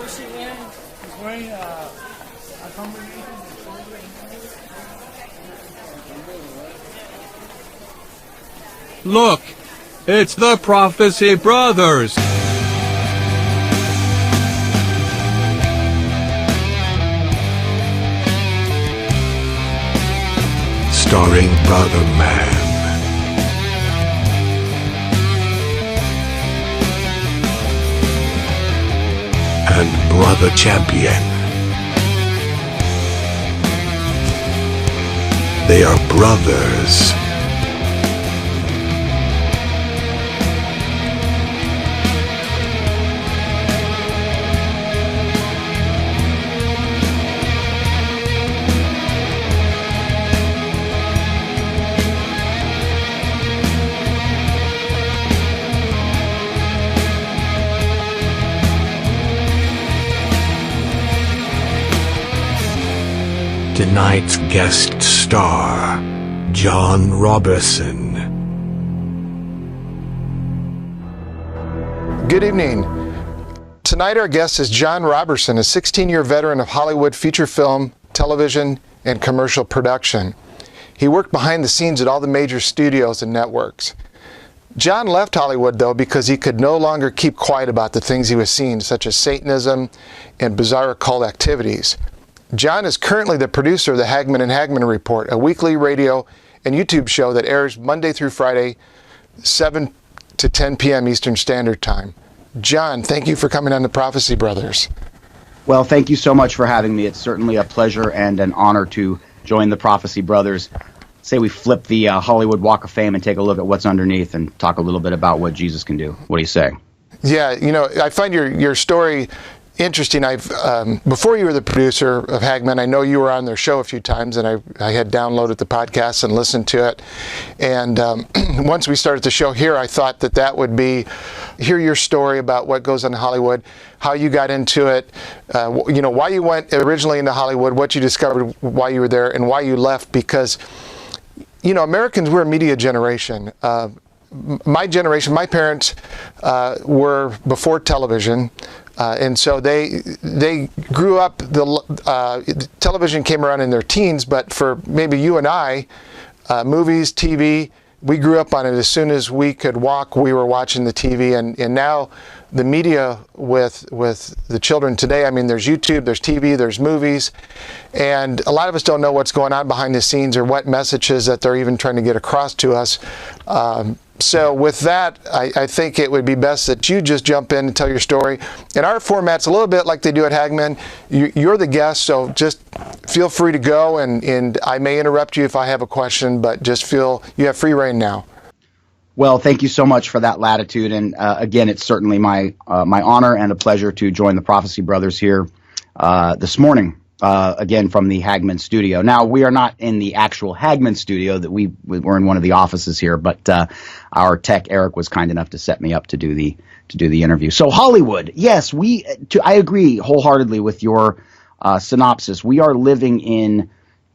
He's wearing a combination. Look, it's the Prophecy Brothers. Starring Brother Man and Brother Champion. They are brothers. Tonight's guest star, Jon Robberson. Good evening. Tonight our guest is Jon Robberson, a 16-year veteran of Hollywood feature film, television, and commercial production. He worked behind the scenes at all the major studios and networks. Jon left Hollywood, though, because he could no longer keep quiet about the things he was seeing, such as Satanism and bizarre occult activities. Jon is currently the producer of the Hagmann Report, a weekly radio and YouTube show that airs Monday through Friday, 7 to 10 p.m. Eastern Standard Time. Jon, thank you for coming on the Prophecy Brothers. Well, thank you so much for having me. It's certainly a pleasure and an honor to join the Prophecy Brothers. Say we flip the Hollywood Walk of Fame and take a look at what's underneath and talk a little bit about what Jesus can do. What do you say? Yeah, you know, I find your story interesting. Before you were the producer of Hagmann, I know you were on their show a few times, and I had downloaded the podcast and listened to it. And once we started the show here, I thought that would be hear your story about what goes on in Hollywood, how you got into it, why you went originally into Hollywood, what you discovered while you were there, and why you left. Because, Americans, we're a media generation. My generation, my parents were before television. And so they grew up, television came around in their teens, but for maybe you and I, movies, TV, we grew up on it. As soon as we could walk, we were watching the TV. And now the media with the children today, I mean, there's YouTube, there's TV, there's movies, and a lot of us don't know what's going on behind the scenes or what messages that they're even trying to get across to us. So with that, I think it would be best that you just jump in and tell your story. And our format's a little bit like they do at Hagmann. You're the guest, so just feel free to go, and I may interrupt you if I have a question, but just feel you have free reign now. Well, thank you so much for that latitude. And again, it's certainly my honor and a pleasure to join the Prophecy Brothers here this morning. Again, from the Hagmann studio. Now, we are not in the actual Hagmann studio. That we're in one of the offices here, but our tech Eric was kind enough to set me up to do the interview. So Hollywood, yes, I agree wholeheartely with your synopsis. We are living in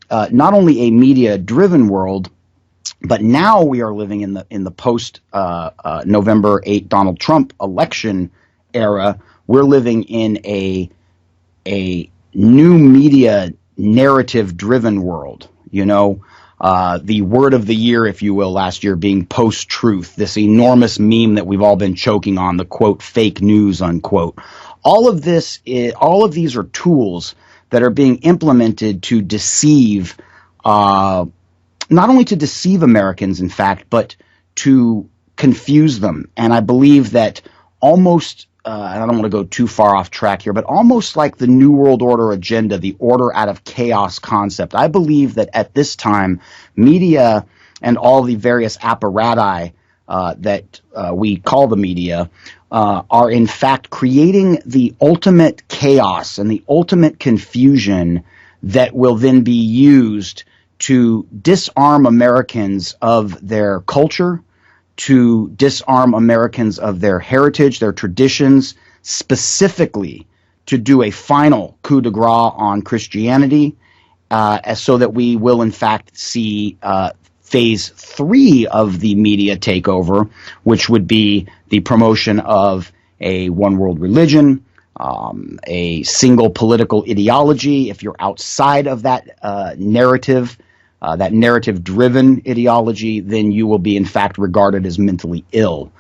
not only a media-driven world, but now we are living in the post November 8 Donald Trump election era. We're living in a new media narrative-driven world. The word of the year, if you will, last year being post-truth, this enormous meme that we've all been choking on, the quote fake news unquote. All of these are tools that are being implemented to deceive, not only to deceive Americans, in fact, but to confuse them. And I believe that almost I don't want to go too far off track here, but almost like the New World Order agenda, the order out of chaos concept. I believe that at this time, media and all the various apparati that we call the media are in fact creating the ultimate chaos and the ultimate confusion that will then be used to disarm Americans of their culture, to disarm Americans of their heritage, their traditions, specifically to do a final coup de grace on Christianity, so that we will in fact see phase 3 of the media takeover, which would be the promotion of a one world religion, a single political ideology. If you're outside of that narrative, that narrative-driven ideology, then you will be, in fact, regarded as mentally ill.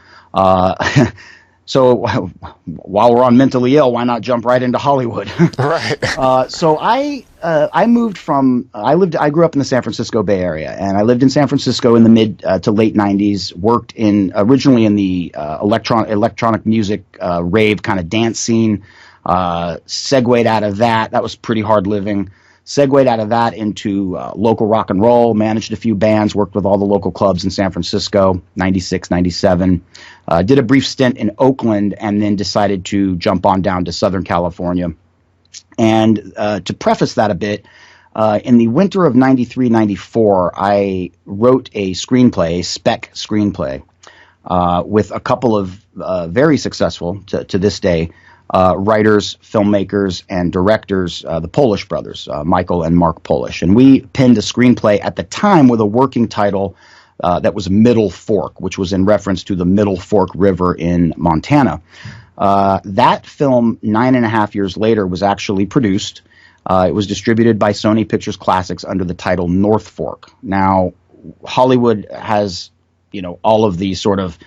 So while we're on mentally ill, why not jump right into Hollywood? Right. So I moved from I grew up in the San Francisco Bay Area, and I lived in San Francisco in the mid to late '90s. Worked originally in the electronic music rave kind of dance scene. Segued out of that. That was pretty hard living. Segued out of that into local rock and roll, managed a few bands, worked with all the local clubs in San Francisco, 96, 97. Did a brief stint in Oakland, and then decided to jump on down to Southern California. And to preface that a bit, in the winter of 93, 94, I wrote a screenplay, a spec screenplay, with a couple of very successful, to this day, writers, filmmakers, and directors, the Polish brothers, Michael and Mark Polish. And we penned a screenplay at the time with a working title that was Middle Fork, which was in reference to the Middle Fork River in Montana. That film, 9.5 years later, was actually produced. It was distributed by Sony Pictures Classics under the title North Fork. Now, Hollywood has, all of these sort of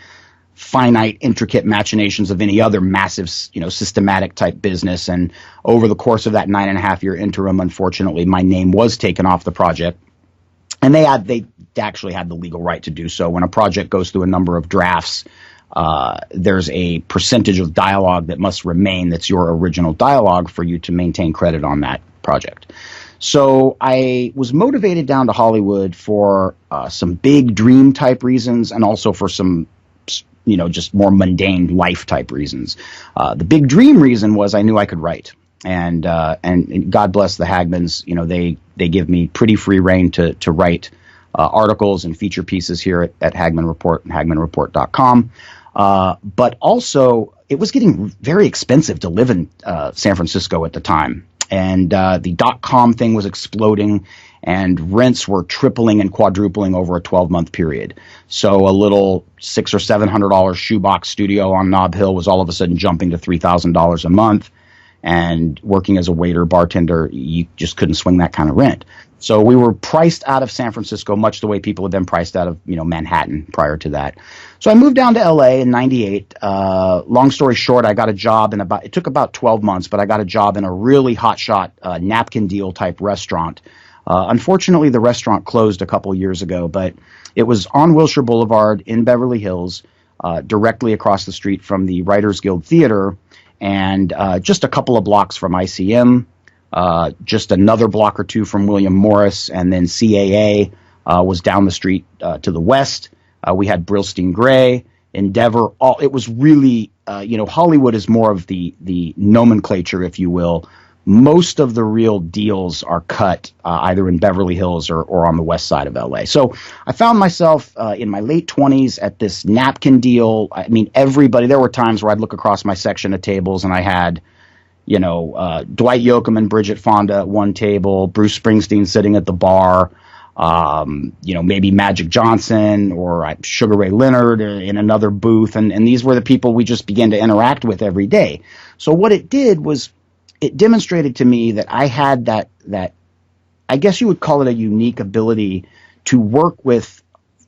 finite, intricate machinations of any other massive, systematic type business. And over the course of that 9.5 year interim, unfortunately, my name was taken off the project. And they actually had the legal right to do so. When a project goes through a number of drafts, there's a percentage of dialogue that must remain that's your original dialogue for you to maintain credit on that project. So I was motivated down to Hollywood for some big dream type reasons, and also for some just more mundane life type reasons. The big dream reason was I knew I could write, and God bless the Hagmans. They give me pretty free rein to write articles and feature pieces here at Hagmann Report and HagmannReport.com. But also, it was getting very expensive to live in San Francisco at the time, and the .com thing was exploding. And rents were tripling and quadrupling over a 12-month period. So a little $600 or $700 shoebox studio on Nob Hill was all of a sudden jumping to $3,000 a month. And working as a waiter, bartender, you just couldn't swing that kind of rent. So we were priced out of San Francisco, much the way people had been priced out of Manhattan prior to that. So I moved down to L.A. in '98. Long story short, I got a job it took about 12 months, but I got a job in a really hotshot napkin deal type restaurant. Unfortunately, the restaurant closed a couple years ago, but it was on Wilshire Boulevard in Beverly Hills, directly across the street from the Writers Guild Theater, and just a couple of blocks from ICM, just another block or two from William Morris, and then CAA was down the street to the west. We had Brillstein Gray, Endeavor. It was really, Hollywood is more of the nomenclature, if you will. Most of the real deals are cut either in Beverly Hills or on the west side of LA. So I found myself in my late 20s at this napkin deal. I mean, there were times where I'd look across my section of tables and I had, Dwight Yoakam and Bridget Fonda at one table, Bruce Springsteen sitting at the bar, maybe Magic Johnson or Sugar Ray Leonard in another booth. And these were the people we just began to interact with every day. So what it did was, it demonstrated to me that I had that I guess you would call it a unique ability to work with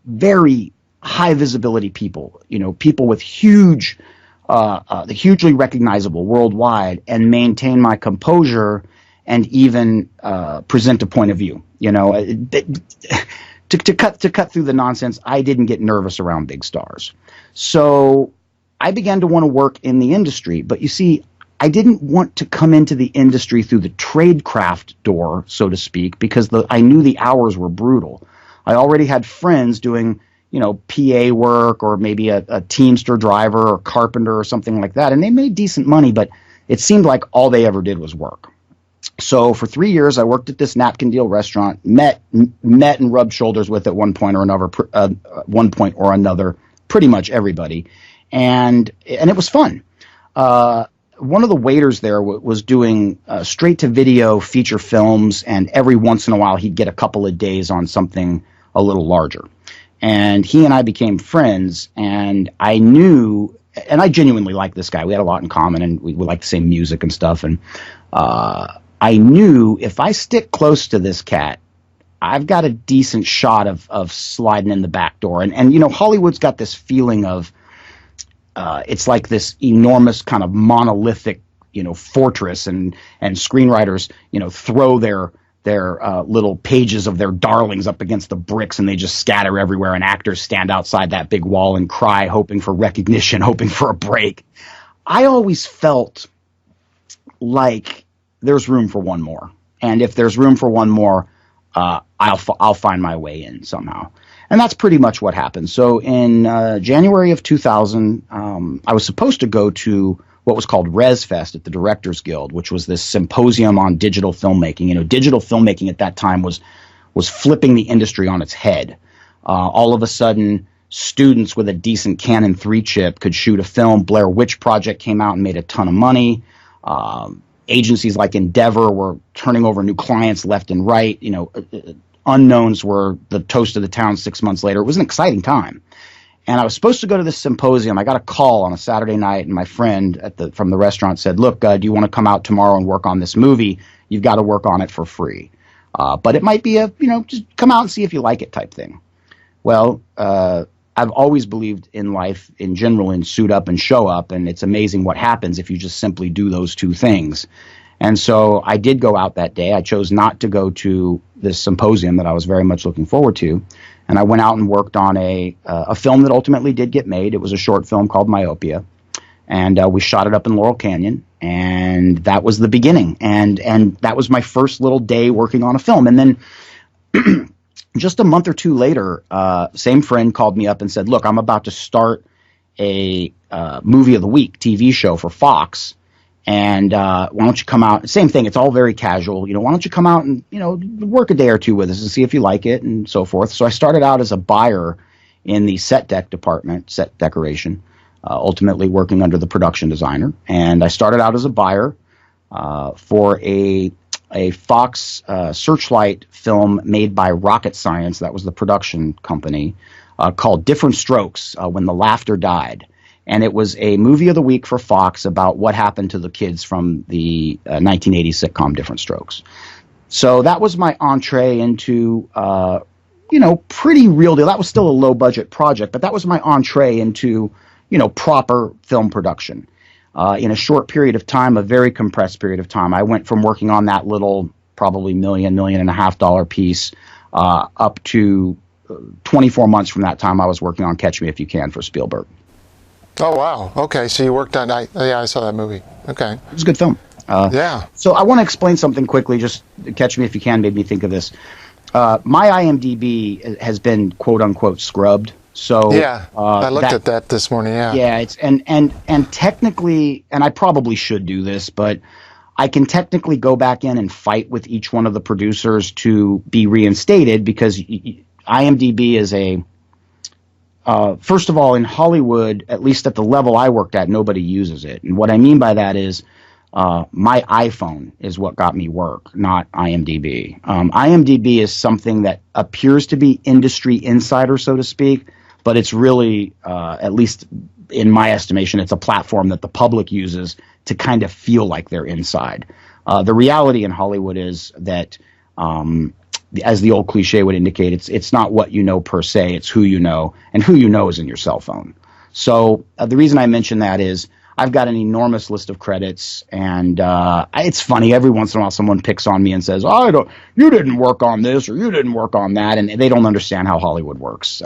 very high visibility people, people with hugely recognizable worldwide, and maintain my composure and even present a point of view. To cut through the nonsense, I didn't get nervous around big stars. So I began to want to work in the industry, but you see, I didn't want to come into the industry through the tradecraft door, so to speak, because I knew the hours were brutal. I already had friends doing, PA work, or maybe a Teamster driver or carpenter or something like that, and they made decent money, but it seemed like all they ever did was work. So for 3 years, I worked at this napkin deal restaurant, met and rubbed shoulders with at one point or another, pretty much everybody, and it was fun. One of the waiters there was doing straight-to-video feature films, and every once in a while he'd get a couple of days on something a little larger. And he and I became friends, and I knew and I genuinely like this guy. We had a lot in common, and we liked the same music and stuff. And I knew if I stick close to this cat, I've got a decent shot of sliding in the back door. And you know, Hollywood's got this feeling of it's like this enormous kind of monolithic, you know, fortress, and screenwriters, you know, throw their little pages of their darlings up against the bricks, and they just scatter everywhere, and actors stand outside that big wall and cry, hoping for recognition, hoping for a break. I always felt like there's room for one more. And if there's room for one more, I'll find my way in somehow. And that's pretty much what happened. So in January of 2000, I was supposed to go to what was called ResFest at the Directors Guild, which was this symposium on digital filmmaking. You know, digital filmmaking at that time was flipping the industry on its head. All of a sudden, students with a decent Canon 3 chip could shoot a film. Blair Witch Project came out and made a ton of money. Agencies like Endeavor were turning over new clients left and right. You know, unknowns were the toast of the town 6 months later. It was an exciting time. And I was supposed to go to this symposium. I got a call on a Saturday night, and my friend from the restaurant said, look, do you want to come out tomorrow and work on this movie? You've got to work on it for free. But it might be just come out and see if you like it type thing. Well, I've always believed in life in general in suit up and show up, and it's amazing what happens if you just simply do those two things. And so I did go out that day. I chose not to go to this symposium that I was very much looking forward to, and I went out and worked on a film that ultimately did get made. It was a short film called Myopia, and we shot it up in Laurel Canyon, and that was the beginning. And that was my first little day working on a film. And then just a month or two later, same friend called me up and said, look, I'm about to start a movie of the week TV show for Fox. And why don't you come out? Same thing. It's all very casual. You know, why don't you come out and, you know, work a day or two with us and see if you like it and so forth. So I started out as a buyer in the set deck department, set decoration, ultimately working under the production designer. And I started out as a buyer for a Fox Searchlight film made by Rocket Science. That was the production company, called Different Strokes, When the Laughter Died. And it was a movie of the week for Fox about what happened to the kids from the 1980s sitcom Different Strokes. So that was my entree into, pretty real deal. That was still a low budget project, but that was my entree into, proper film production. In a short period of time, a very compressed period of time, I went from working on that little, probably $1.5 million piece, up to 24 months from that time, I was working on Catch Me If You Can for Spielberg. Oh, wow. Okay, so you worked on, I saw that movie. Okay. It was a good film. Yeah. So I want to explain something quickly. Just Catch Me If You Can made me think of this. My IMDb has been quote unquote scrubbed. So yeah, I looked at that this morning. Yeah. Yeah, it's and technically, and I probably should do this, but I can technically go back in and fight with each one of the producers to be reinstated, because IMDb is a first of all, in Hollywood, at least at the level I worked at, nobody uses it. And what I mean by that is my iPhone is what got me work, not IMDb. IMDb is something that appears to be industry insider, so to speak, but it's really, at least in my estimation, it's a platform that the public uses to kind of feel like they're inside. The reality in Hollywood is that as the old cliche would indicate, it's not what you know per se, it's who you know, and who you know is in your cell phone. So the reason I mention that is I've got an enormous list of credits, and it's funny, every once in a while someone picks on me and says, you didn't work on this, or you didn't work on that, and they don't understand how Hollywood works.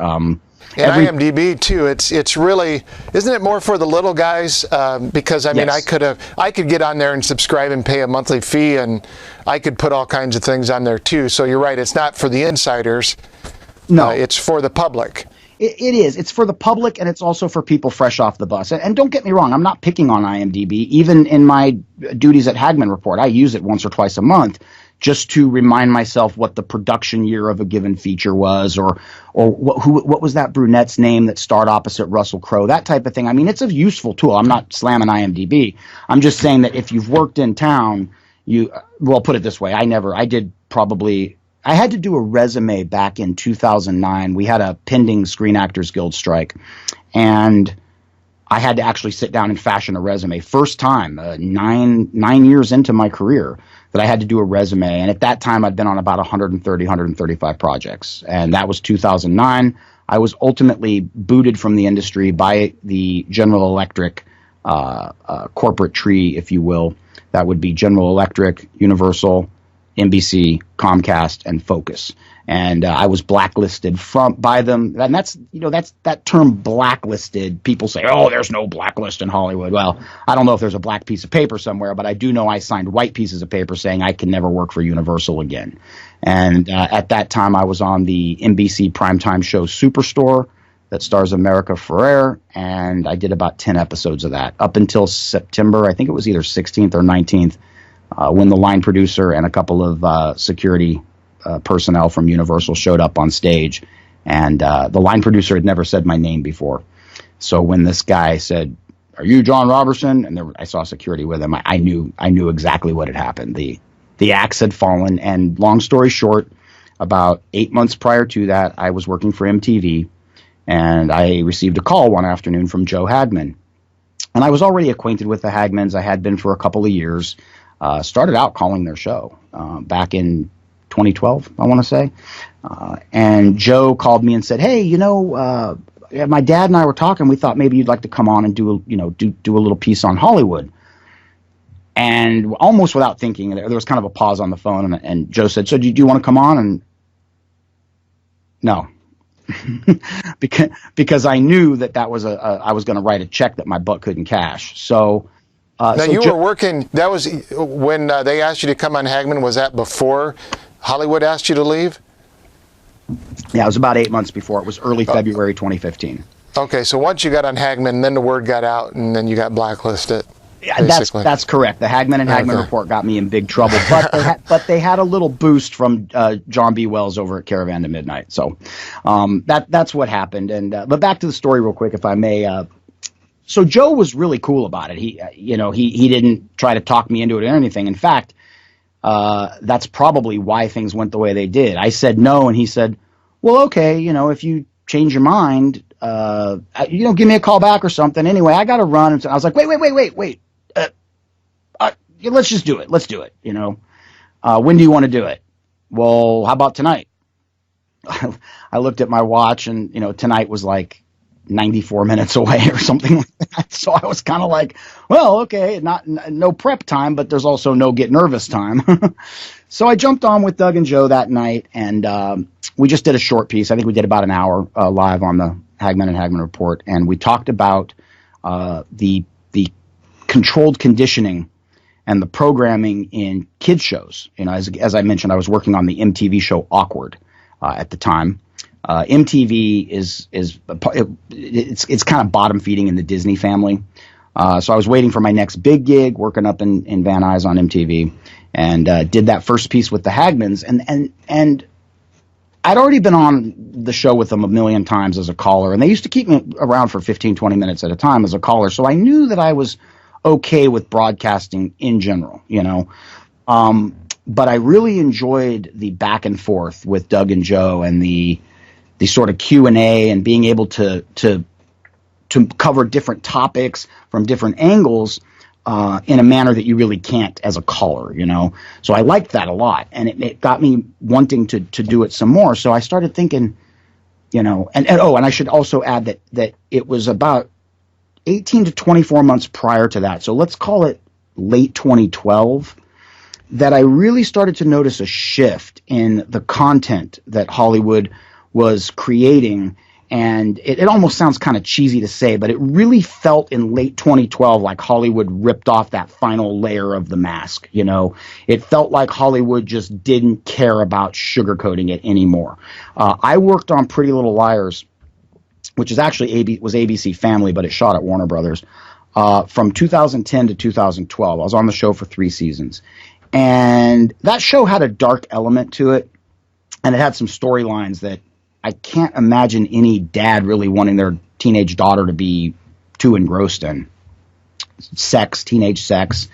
And IMDb too. It's really, isn't it more for the little guys? Because I mean, Yes. I could get on there and subscribe and pay a monthly fee, and I could put all kinds of things on there too. So you're right. It's not for the insiders. No, it's for the public. It is. It's for the public, and it's also for people fresh off the bus. And don't get me wrong, I'm not picking on IMDb. Even in my duties at Hagmann Report, I use it once or twice a month just to remind myself what the production year of a given feature was, or what was that brunette's name that starred opposite Russell Crowe, that type of thing. I mean, it's a useful tool. I'm not slamming IMDb. I'm just saying that if you've worked in town, put it this way, I had to do a resume back in 2009. We had a pending Screen Actors Guild strike, and I had to actually sit down and fashion a resume. First time, 9 years into my career, that I had to do a resume. And at that time, I'd been on about 135 projects. And that was 2009. I was ultimately booted from the industry by the General Electric corporate tree, if you will. That would be General Electric, Universal, NBC, Comcast, and Focus. And I was blacklisted by them. And that's that term blacklisted. People say, oh, there's no blacklist in Hollywood. Well, I don't know if there's a black piece of paper somewhere, but I do know I signed white pieces of paper saying I can never work for Universal again. And at that time, I was on the NBC primetime show Superstore that stars America Ferrer, and I did about 10 episodes of that up until September. I think it was either 16th or 19th, when the line producer and a couple of security personnel from Universal showed up on stage, and the line producer had never said my name before. So when this guy said, "Are you Jon Robberson?" and I saw security with him, I knew exactly what had happened. The axe had fallen, and long story short, about 8 months prior to that, I was working for MTV, and I received a call one afternoon from Joe Hagmann. And I was already acquainted with the Hagmanns. I had been for a couple of years. Started out calling their show back in 2012, I want to say. And Joe called me and said, "Hey, my dad and I were talking. We thought maybe you'd like to come on and do a little piece on Hollywood." And almost without thinking, there was kind of a pause on the phone, and Joe said, "So do you want to come on?" And no. because I knew that was I was going to write a check that my butt couldn't cash. So now you were working. That was when they asked you to come on Hagmann. Was that before Hollywood asked you to leave? Yeah, it was about 8 months before. It was early February 2015. Okay, so once you got on Hagmann, then the word got out, and then you got blacklisted. Yeah, that's correct. The Hagmann and Hagmann Report got me in big trouble, but they had a little boost from John B. Wells over at Caravan to Midnight. So that's what happened. And but back to the story real quick, if I may. So Joe was really cool about it. He didn't try to talk me into it or anything. In fact, that's probably why things went the way they did. I said no, and he said, "Well, okay, if you change your mind, give me a call back or something." Anyway, I got to run. And I was like, wait. Let's just do it. Let's do it. When do you want to do it? Well, how about tonight? I looked at my watch, and tonight was like 94 minutes away or something like that. So I was kind of like, well, okay, no prep time, but there's also no get nervous time. So I jumped on with Doug and Joe that night, and we just did a short piece. I think we did about an hour live on the Hagmann and Hagmann Report, and we talked about the controlled conditioning and the programming in kids shows. As I mentioned, I was working on the MTV show Awkward at the time. MTV it's kind of bottom feeding in the Disney family. So I was waiting for my next big gig, working up in Van Nuys on MTV, and did that first piece with the Hagmanns, and I'd already been on the show with them a million times as a caller, and they used to keep me around for 15, 20 minutes at a time as a caller. So I knew that I was okay with broadcasting in general, but I really enjoyed the back and forth with Doug and Joe, and the sort of Q&A, and being able to cover different topics from different angles in a manner that you really can't as a caller, So I liked that a lot, and it got me wanting to do it some more. So I started thinking, and I should also add that it was about 18 to 24 months prior to that, so let's call it late 2012, that I really started to notice a shift in the content that Hollywood was creating. And it almost sounds kind of cheesy to say, but it really felt in late 2012 like Hollywood ripped off that final layer of the mask. It felt like Hollywood just didn't care about sugarcoating it anymore. I worked on Pretty Little Liars, which is actually was ABC Family, but it shot at Warner Brothers, from 2010 to 2012. I was on the show for 3 seasons. And that show had a dark element to it, and it had some storylines that I can't imagine any dad really wanting their teenage daughter to be too engrossed in. Teenage sex,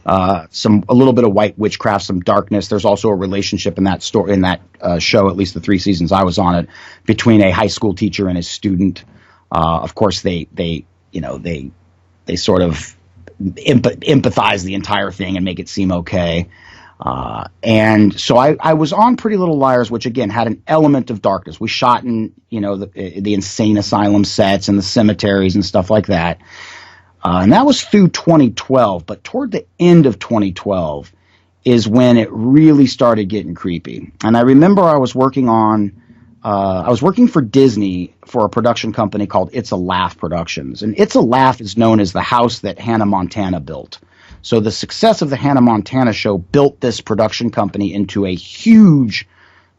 a little bit of white witchcraft, some darkness. There's also a relationship in that show, at least the 3 seasons I was on it, between a high school teacher and his student. Of course, they they sort of empathize the entire thing and make it seem okay. And so I was on Pretty Little Liars, which again had an element of darkness. We shot in, the insane asylum sets and the cemeteries and stuff like that. And that was through 2012. But toward the end of 2012 is when it really started getting creepy. And I remember I was working for Disney for a production company called It's a Laugh Productions. And It's a Laugh is known as the house that Hannah Montana built. So the success of the Hannah Montana show built this production company into a hugely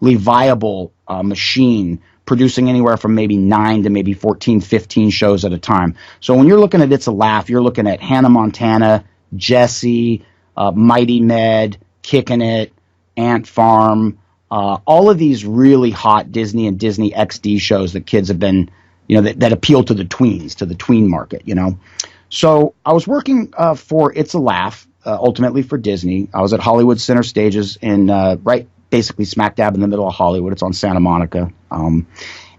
viable machine, producing anywhere from maybe 9 to maybe 14, 15 shows at a time. So when you're looking at It's a Laugh, you're looking at Hannah Montana, Jessie, Mighty Med, Kickin' It, Ant Farm, all of these really hot Disney and Disney XD shows that kids have been, that appeal to the tweens, to the tween market, So I was working for It's a Laugh, ultimately for Disney. I was at Hollywood Center Stages in right basically smack dab in the middle of Hollywood. It's on Santa Monica. And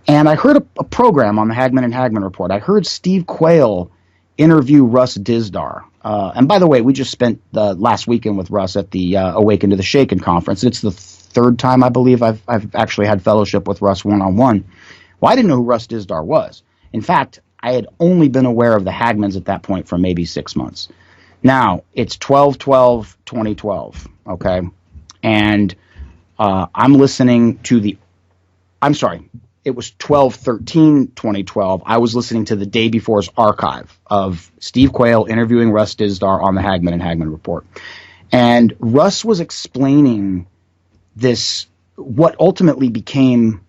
I heard a program on the Hagmann and Hagmann Report. I heard Steve Quayle interview Russ Dizdar. And by the way, we just spent the last weekend with Russ at the Awaken to the Shaken conference. It's the third time, I believe, I've actually had fellowship with Russ one-on-one. Well, I didn't know who Russ Dizdar was. In fact, I had only been aware of the Hagmans at that point for maybe 6 months. Now, it's 12/12/2012, okay? And I'm listening to it was 12/13/2012. I was listening to the day before's archive of Steve Quayle interviewing Russ Dizdar on the Hagmann and Hagmann Report. And Russ was explaining what ultimately became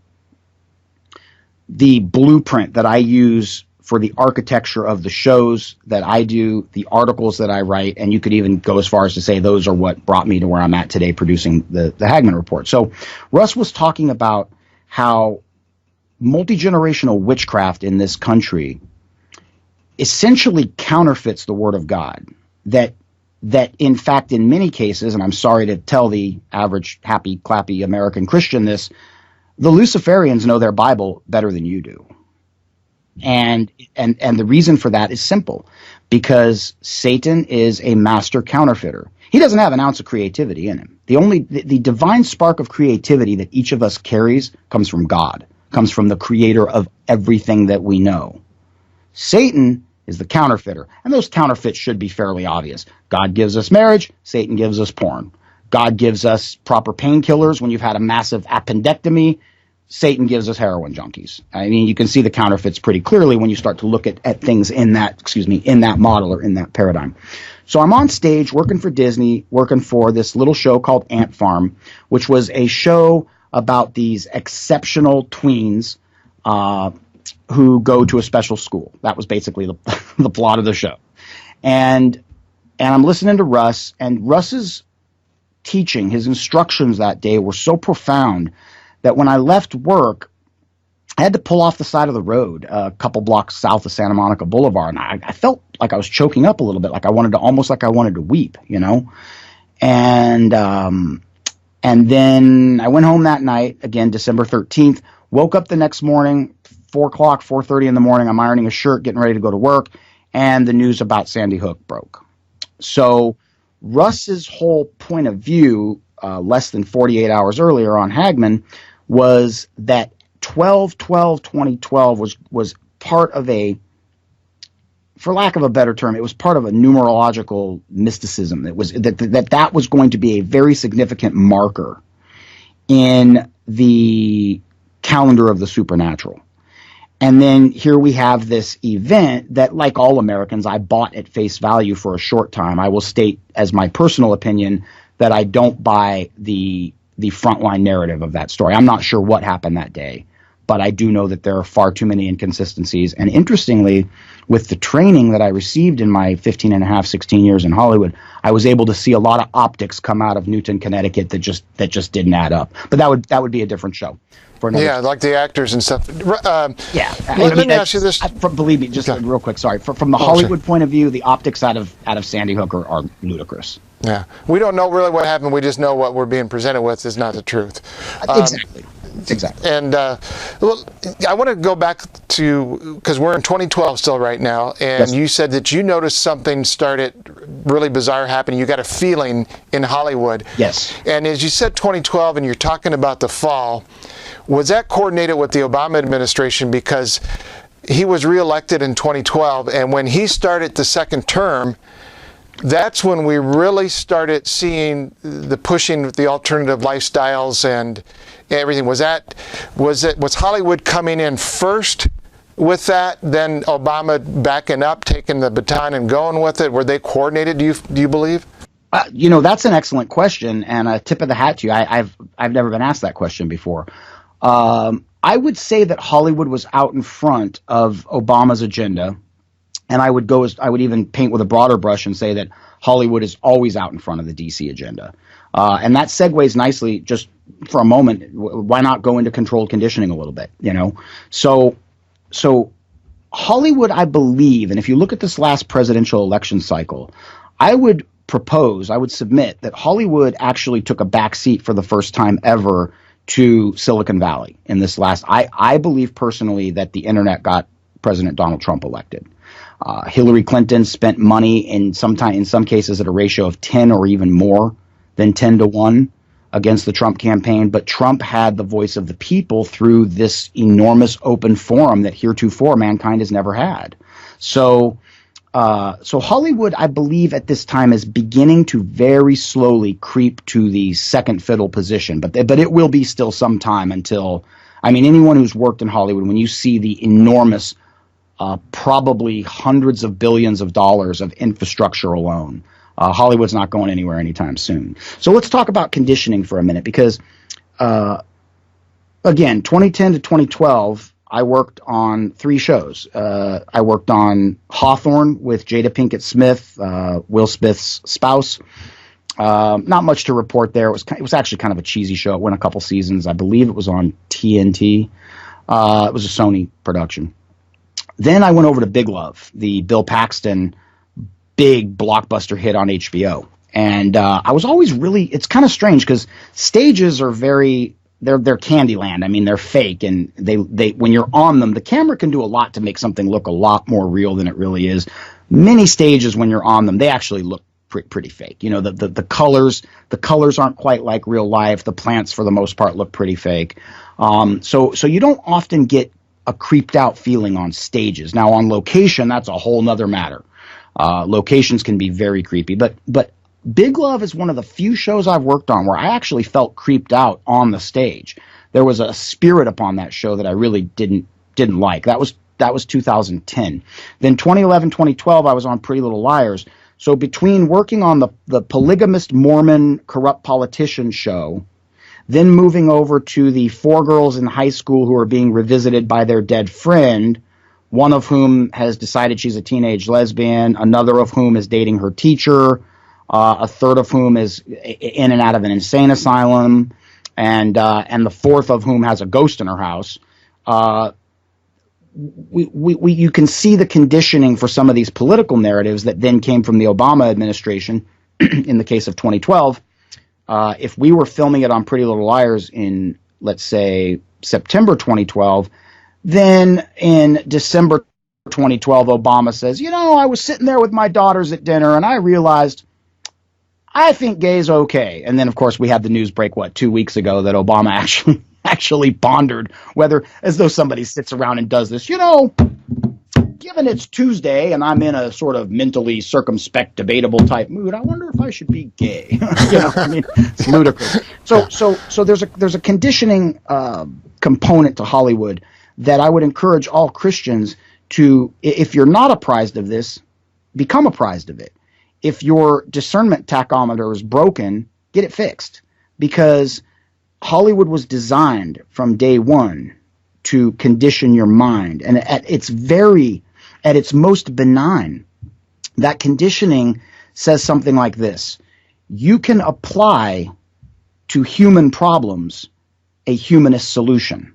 the blueprint that I use for the architecture of the shows that I do, the articles that I write, and you could even go as far as to say those are what brought me to where I'm at today producing the Hagmann Report. So Russ was talking about how multi-generational witchcraft in this country essentially counterfeits the Word of God. That in fact, in many cases, and I'm sorry to tell the average happy, clappy American Christian this, the Luciferians know their Bible better than you do. And the reason for that is simple, because Satan is a master counterfeiter. He doesn't have an ounce of creativity in him. The divine spark of creativity that each of us carries comes from God, comes from the creator of everything that we know. Satan is the counterfeiter, and those counterfeits should be fairly obvious. God gives us marriage, Satan gives us porn. God gives us proper painkillers when you've had a massive appendectomy, Satan gives us heroin junkies. I mean, you can see the counterfeits pretty clearly when you start to look at things in that model or in that paradigm. So I'm on stage working for Disney, working for this little show called Ant Farm, which was a show about these exceptional tweens who go to a special school. That was basically the plot of the show. And I'm listening to Russ, and Russ's teaching, his instructions that day were so profound that when I left work, I had to pull off the side of the road a couple blocks south of Santa Monica Boulevard, and I felt like I was choking up a little bit, like I wanted to weep, And then I went home that night, again, December 13th, woke up the next morning, 4 o'clock, 4:30 in the morning, I'm ironing a shirt, getting ready to go to work, and the news about Sandy Hook broke. So Russ's whole point of view, less than 48 hours earlier on Hagmann, was that 12/12/2012 was part of a, for lack of a better term, it was part of a numerological mysticism. That was going to be a very significant marker in the calendar of the supernatural. And then here we have this event that, like all Americans, I bought at face value for a short time. I will state as my personal opinion that I don't buy the frontline narrative of that story. I'm not sure what happened that day, but I do know that there are far too many inconsistencies. And interestingly, with the training that I received in my 15 and a half, 16 years in Hollywood, I was able to see a lot of optics come out of Newton, Connecticut that just didn't add up. But that would be a different show. Yeah, like the actors and stuff. Yeah. Let me ask you this. Believe me, just real quick, sorry. From the Hollywood point of view, the optics out of Sandy Hook are ludicrous. Yeah. We don't know really what happened. We just know what we're being presented with is not the truth. Exactly. Exactly. And well, I want to go back to, because we're in 2012 still right now, and Yes. you said that you noticed something started really bizarre happening. You got a feeling in Hollywood. Yes. And as you said 2012, and you're talking about the fall, was that coordinated with the Obama administration? Because he was reelected in 2012, and when he started the second term, that's when we really started seeing the pushing the alternative lifestyles and everything. Was Hollywood coming in first with that, then Obama backing up, taking the baton and going with it? Were they coordinated, do you believe? That's an excellent question, and a tip of the hat to you. I've never been asked that question before. I would say that Hollywood was out in front of Obama's agenda, and I would even paint with a broader brush and say that Hollywood is always out in front of the DC agenda. And that segues nicely, just for a moment. Why not go into controlled conditioning a little bit? So Hollywood, I believe, and if you look at this last presidential election cycle, I would submit that Hollywood actually took a back seat for the first time ever to Silicon Valley in this last. I believe personally that the internet got President Donald Trump elected. Hillary Clinton spent money in some cases at a ratio of 10 or even more than 10 to 1 against the Trump campaign, but Trump had the voice of the people through this enormous open forum that heretofore mankind has never had. So Hollywood, I believe at this time, is beginning to very slowly creep to the second fiddle position, but it will be still some time until, anyone who's worked in Hollywood, when you see the enormous, probably hundreds of billions of dollars of infrastructure alone, Hollywood's not going anywhere anytime soon. So let's talk about conditioning for a minute, because, again, 2010 to 2012, I worked on 3 shows. I worked on Hawthorne with Jada Pinkett Smith, Will Smith's spouse. Not much to report there. It was actually kind of a cheesy show. It went a couple seasons. I believe it was on TNT. It was a Sony production. Then I went over to Big Love, the Bill Paxton big blockbuster hit on HBO. And I was always it's kind of strange because stages are they're Candyland. They're fake, and they when you're on them, the camera can do a lot to make something look a lot more real than it really is. Many stages, when you're on them, they actually look pretty fake. The colors aren't quite like real life. The plants, for the most part, look pretty fake. So you don't often get a creeped out feeling on stages. Now on location, that's a whole nother matter. Locations can be very creepy, but Big Love is one of the few shows I've worked on where I actually felt creeped out on the stage. There was a spirit upon that show that I really didn't like. That was 2010. Then 2011, 2012, I was on Pretty Little Liars. So between working on the polygamist Mormon corrupt politician show, then moving over to the 4 girls in high school who are being revisited by their dead friend, one of whom has decided she's a teenage lesbian, another of whom is dating her teacher, a third of whom is in and out of an insane asylum, and the fourth of whom has a ghost in her house. You can see the conditioning for some of these political narratives that then came from the Obama administration. In the case of 2012, if we were filming it on Pretty Little Liars in, let's say, September 2012, then in December 2012, Obama says, I was sitting there with my daughters at dinner and I realized I think gay's okay. And then, of course, we had the news break, 2 weeks ago, that Obama actually pondered whether, as though somebody sits around and does this, given it's Tuesday and I'm in a sort of mentally circumspect, debatable type mood, I wonder if I should be gay. It's ludicrous. So there's a conditioning component to Hollywood that I would encourage all Christians to, if you're not apprised of this, become apprised of it. If your discernment tachometer is broken, get it fixed, because Hollywood was designed from day one to condition your mind. And at its most benign, that conditioning says something like this: you can apply to human problems a humanist solution.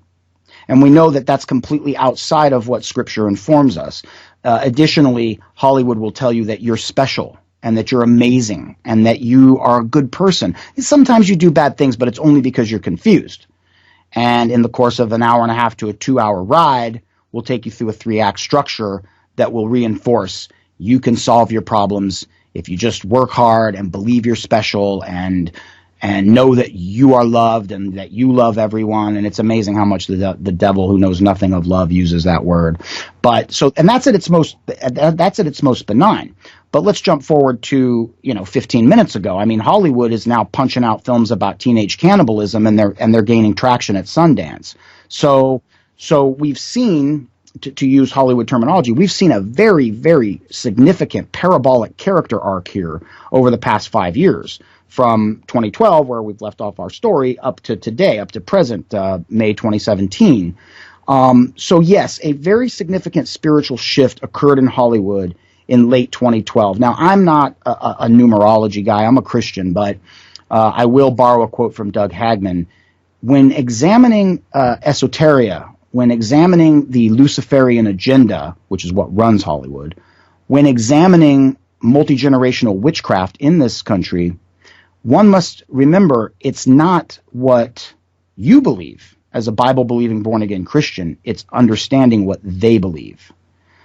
And we know that that's completely outside of what Scripture informs us. Additionally, Hollywood will tell you that you're special and that you're amazing and that you are a good person. Sometimes you do bad things, but it's only because you're confused. And in the course of an hour and a half to a 2-hour ride, we'll take you through a 3-act structure that will reinforce you can solve your problems if you just work hard and believe you're special and know that you are loved and that you love everyone. And it's amazing how much the devil, who knows nothing of love, uses that word. And that's at its most benign. But let's jump forward to 15 minutes ago. I mean, Hollywood is now punching out films about teenage cannibalism, and they're gaining traction at Sundance. So we've seen, to use Hollywood terminology, we've seen a very, very significant parabolic character arc here over the past 5 years, from 2012, where we've left off our story, up to today, up to present, May 2017. So yes, a very significant spiritual shift occurred in Hollywood in late 2012. Now, I'm not a numerology guy. I'm a Christian, but I will borrow a quote from Doug Hagmann. When examining esoteria, when examining the Luciferian agenda, which is what runs Hollywood, when examining multi-generational witchcraft in this country, one must remember it's not what you believe as a Bible-believing, born-again Christian. It's understanding what they believe.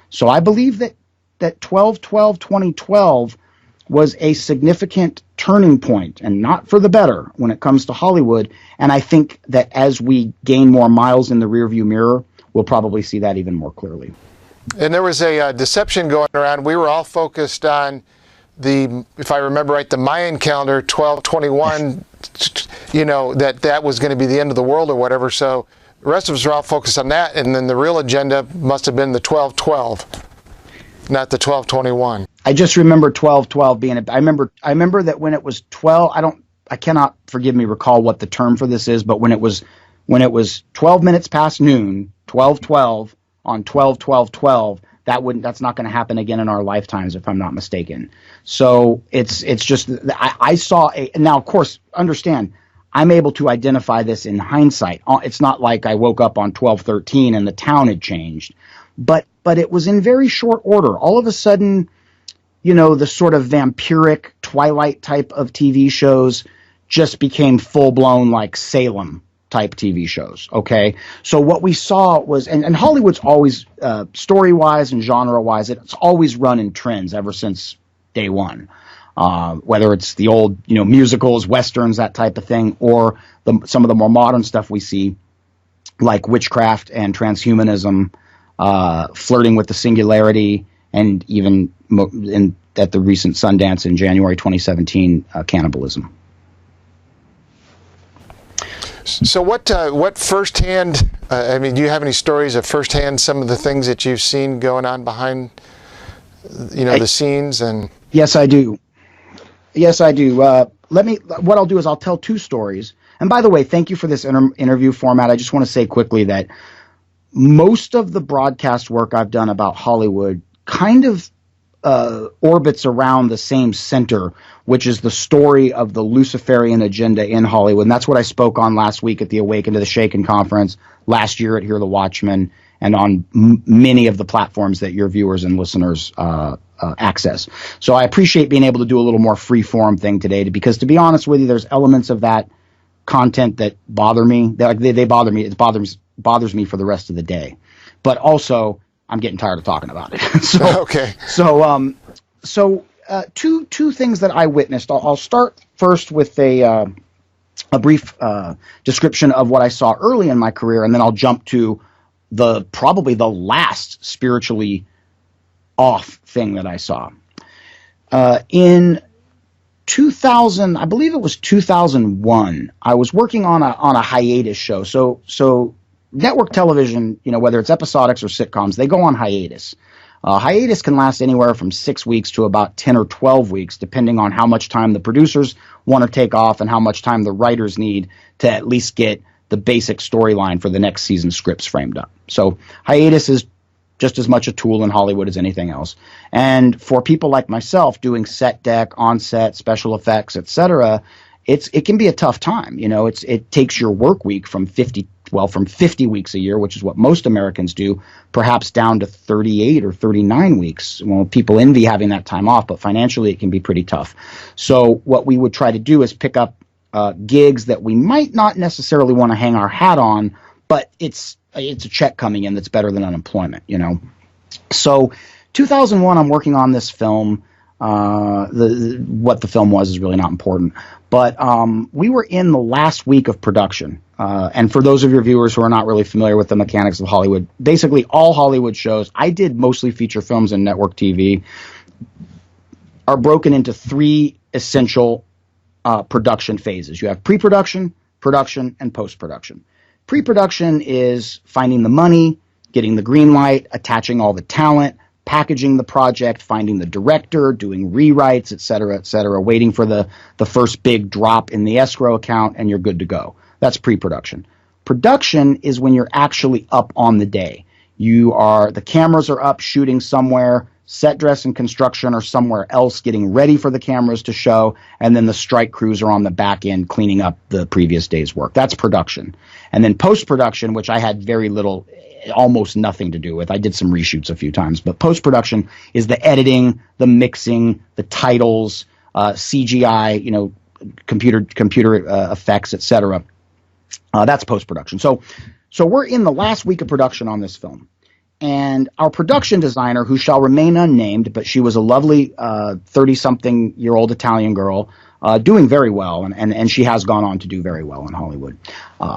So I believe that 12/12/2012 was a significant turning point, and not for the better, when it comes to Hollywood. And I think that as we gain more miles in the rearview mirror, we'll probably see that even more clearly. And there was a deception going around. We were all focused on if I remember right, the Mayan calendar, 12/21, that was going to be the end of the world or whatever. So the rest of us were all focused on that. And then the real agenda must have been the 12/12, not the 12/21. I just remember 12/12 being I remember that when it was 12, I cannot, forgive me, recall what the term for this is, but when it was 12 minutes past noon, 12/12 on 12/12/12, that's not going to happen again in our lifetimes, if I'm not mistaken. So it's just, I saw now, of course, understand, I'm able to identify this in hindsight. It's not like I woke up on 12/13 and the town had changed, but it was in very short order. All of a sudden, the sort of vampiric Twilight type of TV shows just became full-blown, like Salem type TV shows. Okay. So what we saw was, and Hollywood's always, story-wise and genre-wise, it's always run in trends ever since day one. Whether it's the old, musicals, westerns, that type of thing, or some of the more modern stuff we see, like witchcraft and transhumanism, flirting with the singularity, and even at the recent Sundance in January 2017, cannibalism. So what firsthand, do you have any stories of firsthand some of the things that you've seen going on behind, the scenes? And Yes, I do. What I'll do is I'll tell two stories. And by the way, thank you for this interview format. I just want to say quickly that most of the broadcast work I've done about Hollywood kind of orbits around the same center, which is the story of the Luciferian agenda in Hollywood. And that's what I spoke on last week at the Awaken to the Shaken conference, last year at Hear the Watchman, and on many of the platforms that your viewers and listeners access. So I appreciate being able to do a little more free-form thing today, because to be honest with you, there's elements of that content that bother me. They bother me. It bothers me for the rest of the day. But also, I'm getting tired of talking about it. Okay. So two things that I witnessed. I'll start first with a brief description of what I saw early in my career, and then I'll jump to probably the last spiritually off thing that I saw. In 2000, I believe it was 2001, I was working on a hiatus show. So network television, whether it's episodics or sitcoms, they go on hiatus. Hiatus can last anywhere from 6 weeks to about 10 or 12 weeks, depending on how much time the producers want to take off and how much time the writers need to at least get the basic storyline for the next season's scripts framed up. So hiatus is just as much a tool in Hollywood as anything else. And for people like myself doing set deck, on-set, special effects, etc., it can be a tough time. It takes your work week from 50 weeks a year, which is what most Americans do, perhaps down to 38 or 39 weeks. Well, people envy having that time off, but financially it can be pretty tough. So what we would try to do is pick up gigs that we might not necessarily want to hang our hat on, but it's a check coming in that's better than unemployment, you know. So 2001, I'm working on this film. What the film was is really not important, but we were in the last week of production. And for those of your viewers who are not really familiar with the mechanics of Hollywood, basically all Hollywood shows, I did mostly feature films and network TV, are broken into three essential production phases. You have pre-production, production, and post-production. Pre-production is finding the money, getting the green light, attaching all the talent, packaging the project, finding the director, doing rewrites, et cetera, waiting for the first big drop in the escrow account, and you're good to go. That's pre-production. Production is when you're actually up on the day. The cameras are up shooting somewhere, set dress and construction are somewhere else getting ready for the cameras to show, and then the strike crews are on the back end cleaning up the previous day's work. That's production. And then post-production, which I had very little, almost nothing to do with. I did some reshoots a few times, but post-production is the editing, the mixing, the titles, CGI, you know, computer effects, etc. That's post-production. So we're in the last week of production on this film. And our production designer, who shall remain unnamed, but she was a lovely 30-something-year-old Italian girl, doing very well, and she has gone on to do very well in Hollywood.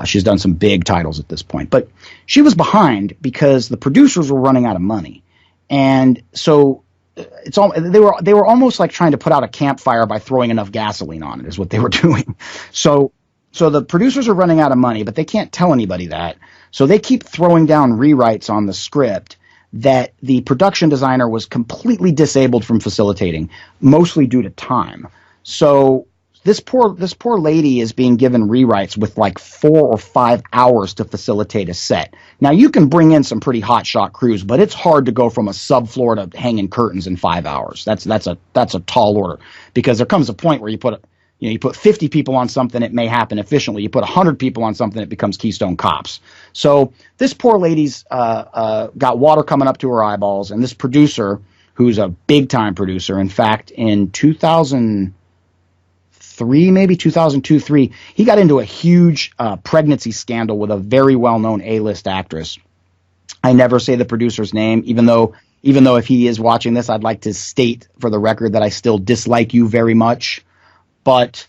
She's done some big titles at this point. But she was behind because the producers were running out of money. And so they were almost like trying to put out a campfire by throwing enough gasoline on it, is what they were doing. So the producers are running out of money, but they can't tell anybody that. So they keep throwing down rewrites on the script that the production designer was completely disabled from facilitating, mostly due to time. So this poor lady is being given rewrites with like 4 or 5 hours to facilitate a set. Now you can bring in some pretty hotshot crews, but it's hard to go from a subfloor to hanging curtains in 5 hours. That's a tall order, because there comes a point where you put 50 people on something, it may happen efficiently. You put 100 people on something, it becomes Keystone Cops. So this poor lady's got water coming up to her eyeballs, and this producer, who's a big-time producer, in fact, in 2003, maybe 2002-3, he got into a huge pregnancy scandal with a very well-known A-list actress. I never say the producer's name, even though if he is watching this, I'd like to state for the record that I still dislike you very much. But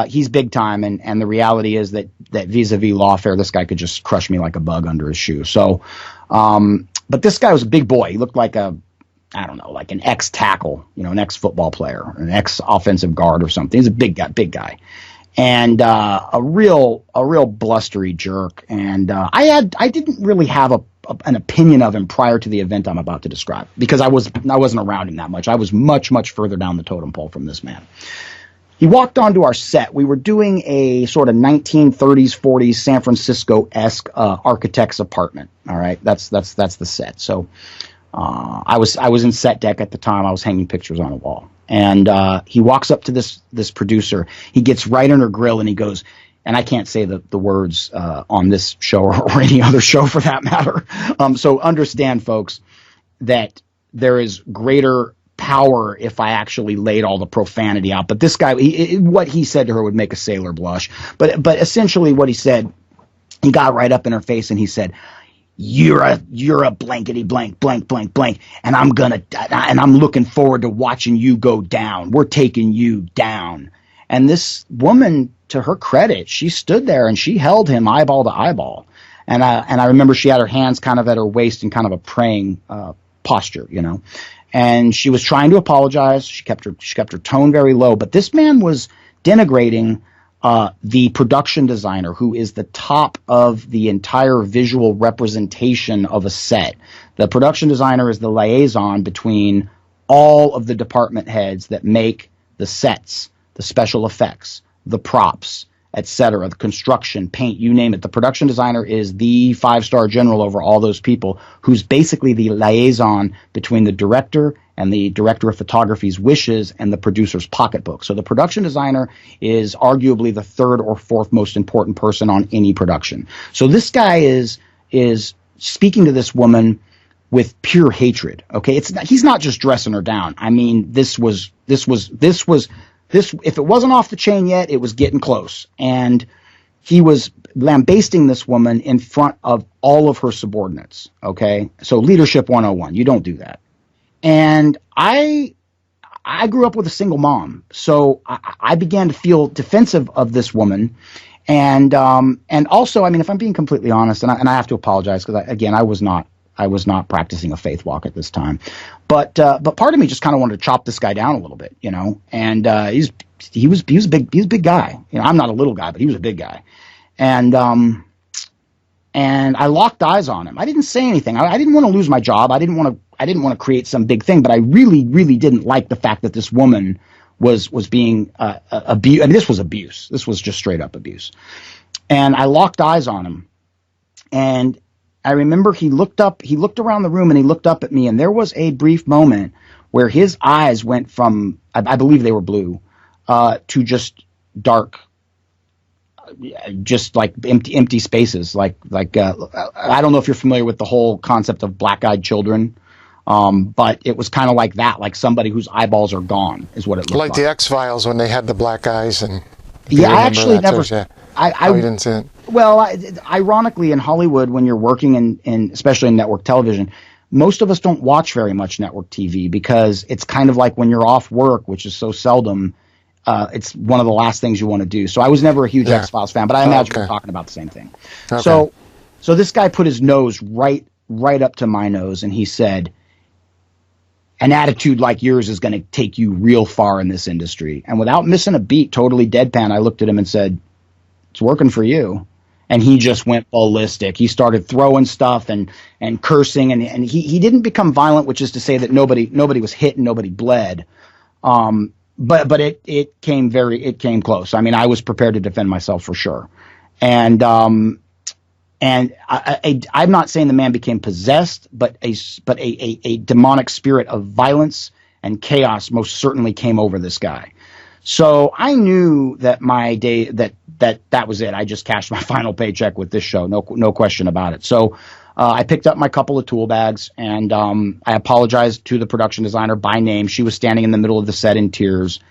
he's big time, and the reality is that vis-a-vis lawfare, this guy could just crush me like a bug under his shoe. So, but this guy was a big boy. He looked like like an ex-tackle, you know, an ex-football player, an ex-offensive guard or something. He's a big guy, and a real blustery jerk. And I didn't really have an opinion of him prior to the event I'm about to describe, because I wasn't around him that much. I was much further down the totem pole from this man. He walked onto our set. We were doing a sort of 1930s, 40s San Francisco-esque architect's apartment. All right, that's the set. So I was in set deck at the time. I was hanging pictures on a wall, and he walks up to this producer. He gets right in her grill, and he goes, and I can't say the words on this show or any other show for that matter. So understand, folks, that there is greater power if I actually laid all the profanity out. But this guy, what he said to her would make a sailor blush. But essentially what he said, he got right up in her face and he said, you're a blankety blank, and I'm looking forward to watching you go down. We're taking you down. And this woman, to her credit, she stood there and she held him eyeball to eyeball. And I remember she had her hands kind of at her waist in kind of a praying posture, you know. And she was trying to apologize. She kept her tone very low. But this man was denigrating the production designer, who is the top of the entire visual representation of a set. The production designer is the liaison between all of the department heads that make the sets, the special effects, the props, etc., the construction, paint, you name it. The production designer is the 5-star general over all those people, who's basically the liaison between the director and the director of photography's wishes and the producer's pocketbook. So the production designer is arguably the 3rd or 4th most important person on any production. So this guy is speaking to this woman with pure hatred. Okay, he's not just dressing her down. I mean, this was if it wasn't off the chain yet, it was getting close. And he was lambasting this woman in front of all of her subordinates. Okay. So leadership 101, you don't do that. And I grew up with a single mom. So I began to feel defensive of this woman. And also, I mean, if I'm being completely honest, and I have to apologize because I was not practicing a faith walk at this time, but part of me just kind of wanted to chop this guy down a little bit, you know. And he was a big guy. You know, I'm not a little guy, but he was a big guy. And I locked eyes on him. I didn't say anything. I didn't want to lose my job. I didn't want to create some big thing, but I really, really didn't like the fact that this woman was being abused. I mean, this was abuse. This was just straight up abuse. And I locked eyes on him. And I remember he looked around the room and he looked up at me, and there was a brief moment where his eyes went from, I believe they were blue, to just dark, just like empty spaces. Like I don't know if you're familiar with the whole concept of black-eyed children. But it was kind of like that, like somebody whose eyeballs are gone, is what it looked like. Like the X-Files when they had the black eyes, and yeah, I actually never. You didn't see it. Well, ironically, in Hollywood, when you're working in especially in network television, most of us don't watch very much network TV because it's kind of like when you're off work, which is so seldom. It's one of the last things you want to do. So I was never a huge X-Files fan, but I imagine we're talking about the same thing. Okay. So this guy put his nose right up to my nose, and he said, "An attitude like yours is going to take you real far in this industry." And without missing a beat, totally deadpan, I looked at him and said, "It's working for you." And he just went ballistic. He started throwing stuff and cursing, and he didn't become violent, which is to say that nobody was hit and nobody bled. But it came close. I mean, I was prepared to defend myself for sure. And I'm not saying the man became possessed, but a demonic spirit of violence and chaos most certainly came over this guy. So I knew that my day that was it. I just cashed my final paycheck with this show, no question about it. So I picked up my couple of tool bags, and I apologized to the production designer by name. She was standing in the middle of the set in tears,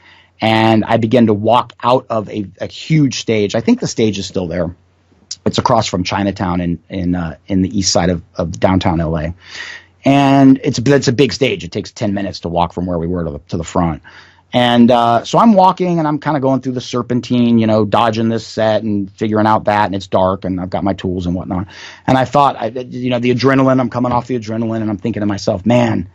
and I began to walk out of a huge stage. I think the stage is still there. It's across from Chinatown in the east side of downtown LA. And it's a big stage. It takes 10 minutes to walk from where we were to the front. And so I'm walking, and I'm kind of going through the serpentine, you know, dodging this set and figuring out that, and it's dark, and I've got my tools and whatnot. And I thought, the adrenaline, I'm coming off the adrenaline, and I'm thinking to myself, man,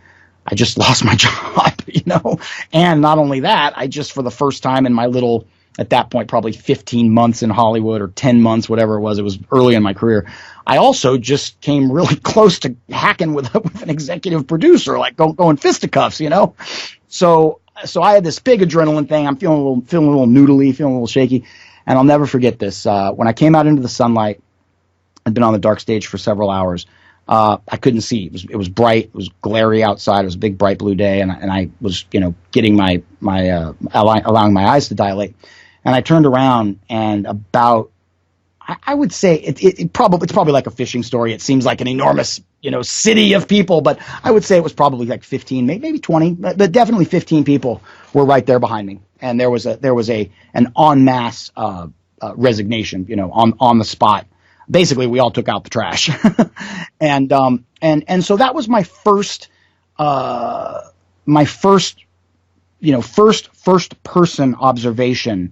I just lost my job, you know. And not only that, I just, for the first time in my little, at that point, probably 15 months in Hollywood, or 10 months, whatever it was early in my career, I also just came really close to hacking with an executive producer, like going fisticuffs, you know. So I had this big adrenaline thing. I'm feeling a little noodly, feeling a little shaky. And I'll never forget this. When I came out into the sunlight, I'd been on the dark stage for several hours. I couldn't see. It was bright. It was glary outside. It was a big, bright blue day. And I was, getting allowing my eyes to dilate. And I turned around, and about, I would say it's probably like a fishing story. It seems like an enormous, city of people, but I would say it was probably like 15, maybe 20, but definitely 15 people were right there behind me. And there was an en masse resignation, on the spot. Basically, we all took out the trash. and so that was my first first person observation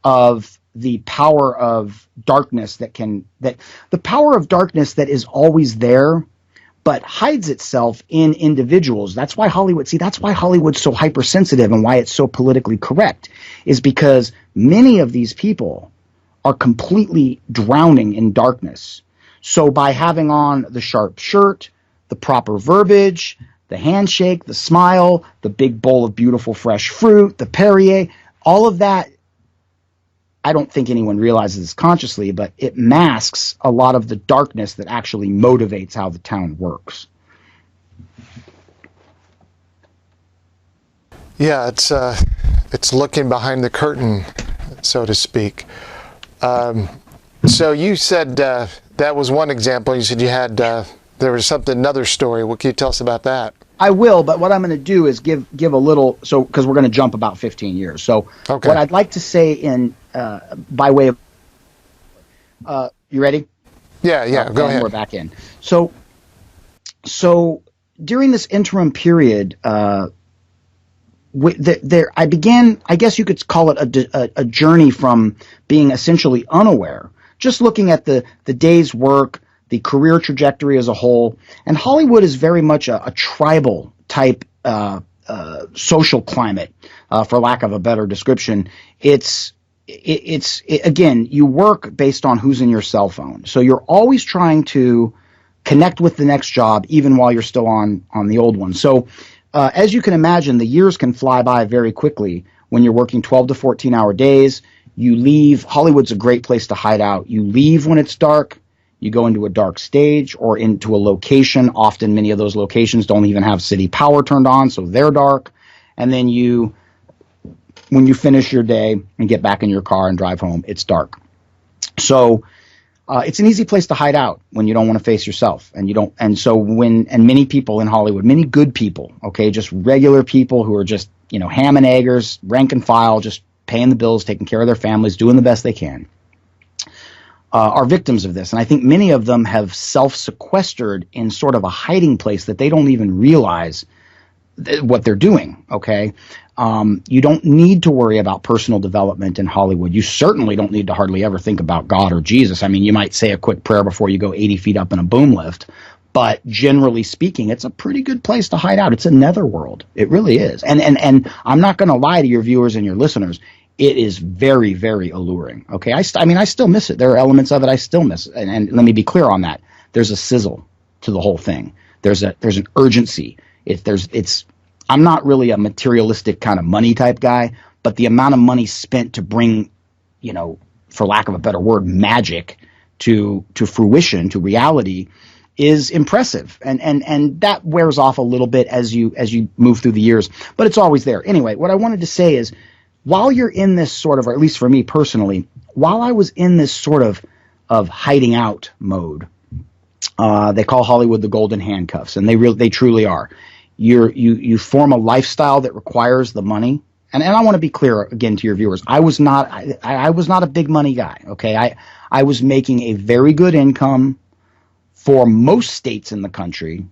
of the power of darkness the power of darkness that is always there, but hides itself in individuals. That's why Hollywood's so hypersensitive, and why it's so politically correct, is because many of these people are completely drowning in darkness. So by having on the sharp shirt, the proper verbiage, the handshake, the smile, the big bowl of beautiful fresh fruit, the Perrier, all of that, I don't think anyone realizes this consciously, but it masks a lot of the darkness that actually motivates how the town works. Yeah, it's looking behind the curtain, so to speak. So you said that was one example. You said you had there was another story. What can you tell us about that? I will, but what I'm going to do is give a little, so because we're going to jump about 15 years. So Okay. what I'd like to say in by way of, you ready? Yeah, go And ahead. we're back in. So during this interim period, I began, I guess you could call it a journey from being essentially unaware, just looking at the day's work, the career trajectory as a whole. And Hollywood is very much a tribal type social climate, for lack of a better description. Again, you work based on who's in your cell phone. So you're always trying to connect with the next job, even while you're still on the old one. So as you can imagine, the years can fly by very quickly when you're working 12 to 14-hour days. You leave. Hollywood's a great place to hide out. You leave when it's dark. You go into a dark stage or into a location. Often many of those locations don't even have city power turned on, so they're dark. And then when you finish your day and get back in your car and drive home, it's dark. So it's an easy place to hide out when you don't want to face yourself. And many people in Hollywood, many good people, okay, just regular people who are just, ham and eggers, rank and file, just paying the bills, taking care of their families, doing the best they can, are victims of this. And I think many of them have self-sequestered in sort of a hiding place that they don't even realize what they're doing, okay? You don't need to worry about personal development in Hollywood. You certainly don't need to hardly ever think about God or Jesus. I mean, you might say a quick prayer before you go 80 feet up in a boom lift, but generally speaking, it's a pretty good place to hide out. It's a netherworld. It really is. And I'm not going to lie to your viewers and your listeners. It is very, very alluring. Okay, I still miss it. There are elements of it I still miss, and let me be clear on that. There's a sizzle to the whole thing. There's an urgency. I'm not really a materialistic kind of money type guy, but the amount of money spent to bring, for lack of a better word, magic to fruition, to reality, is impressive, and that wears off a little bit as you move through the years, but it's always there. Anyway, what I wanted to say is, while you're in this sort of, or at least for me personally, while I was in this sort of hiding out mode, they call Hollywood the golden handcuffs, and they truly are. You form a lifestyle that requires the money, and I want to be clear again to your viewers. I was not a big money guy. Okay, I was making a very good income for most states in the country,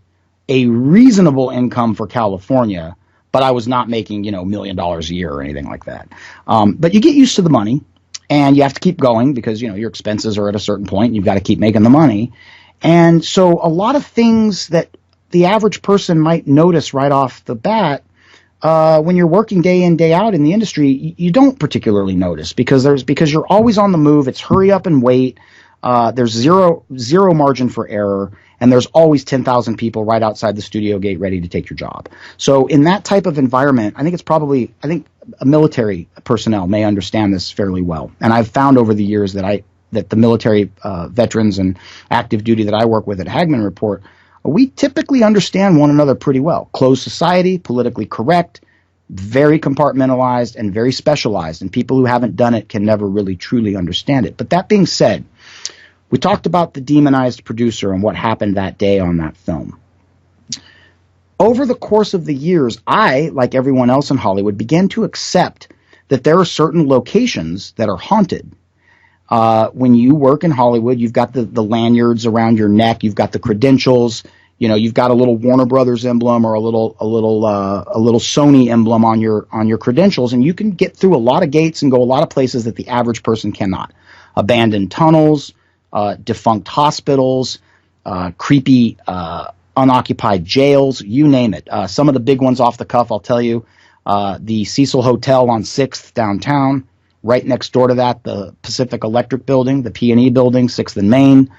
a reasonable income for California. But I was not making, $1 million a year or anything like that. But you get used to the money, and you have to keep going because, your expenses are at a certain point. And you've got to keep making the money. And so a lot of things that the average person might notice right off the bat, when you're working day in, day out in the industry, you don't particularly notice because you're always on the move. It's hurry up and wait. There's zero margin for error. And there's always 10,000 people right outside the studio gate ready to take your job. So in that type of environment, I think military personnel may understand this fairly well. And I've found over the years that the military veterans and active duty that I work with at Hagmann Report, we typically understand one another pretty well. Closed society, politically correct, very compartmentalized and very specialized. And people who haven't done it can never really truly understand it. But that being said, we talked about the demonized producer and what happened that day on that film. Over the course of the years, I, like everyone else in Hollywood, began to accept that there are certain locations that are haunted. When you work in Hollywood, you've got the lanyards around your neck, you've got the credentials, you've got a little Warner Brothers emblem or a little Sony emblem on your credentials, and you can get through a lot of gates and go a lot of places that the average person cannot. Abandoned tunnels, defunct hospitals, creepy unoccupied jails, you name it. Some of the big ones off the cuff, I'll tell you, the Cecil Hotel on 6th downtown, right next door to that, the Pacific Electric Building, the P&E Building, 6th and Main,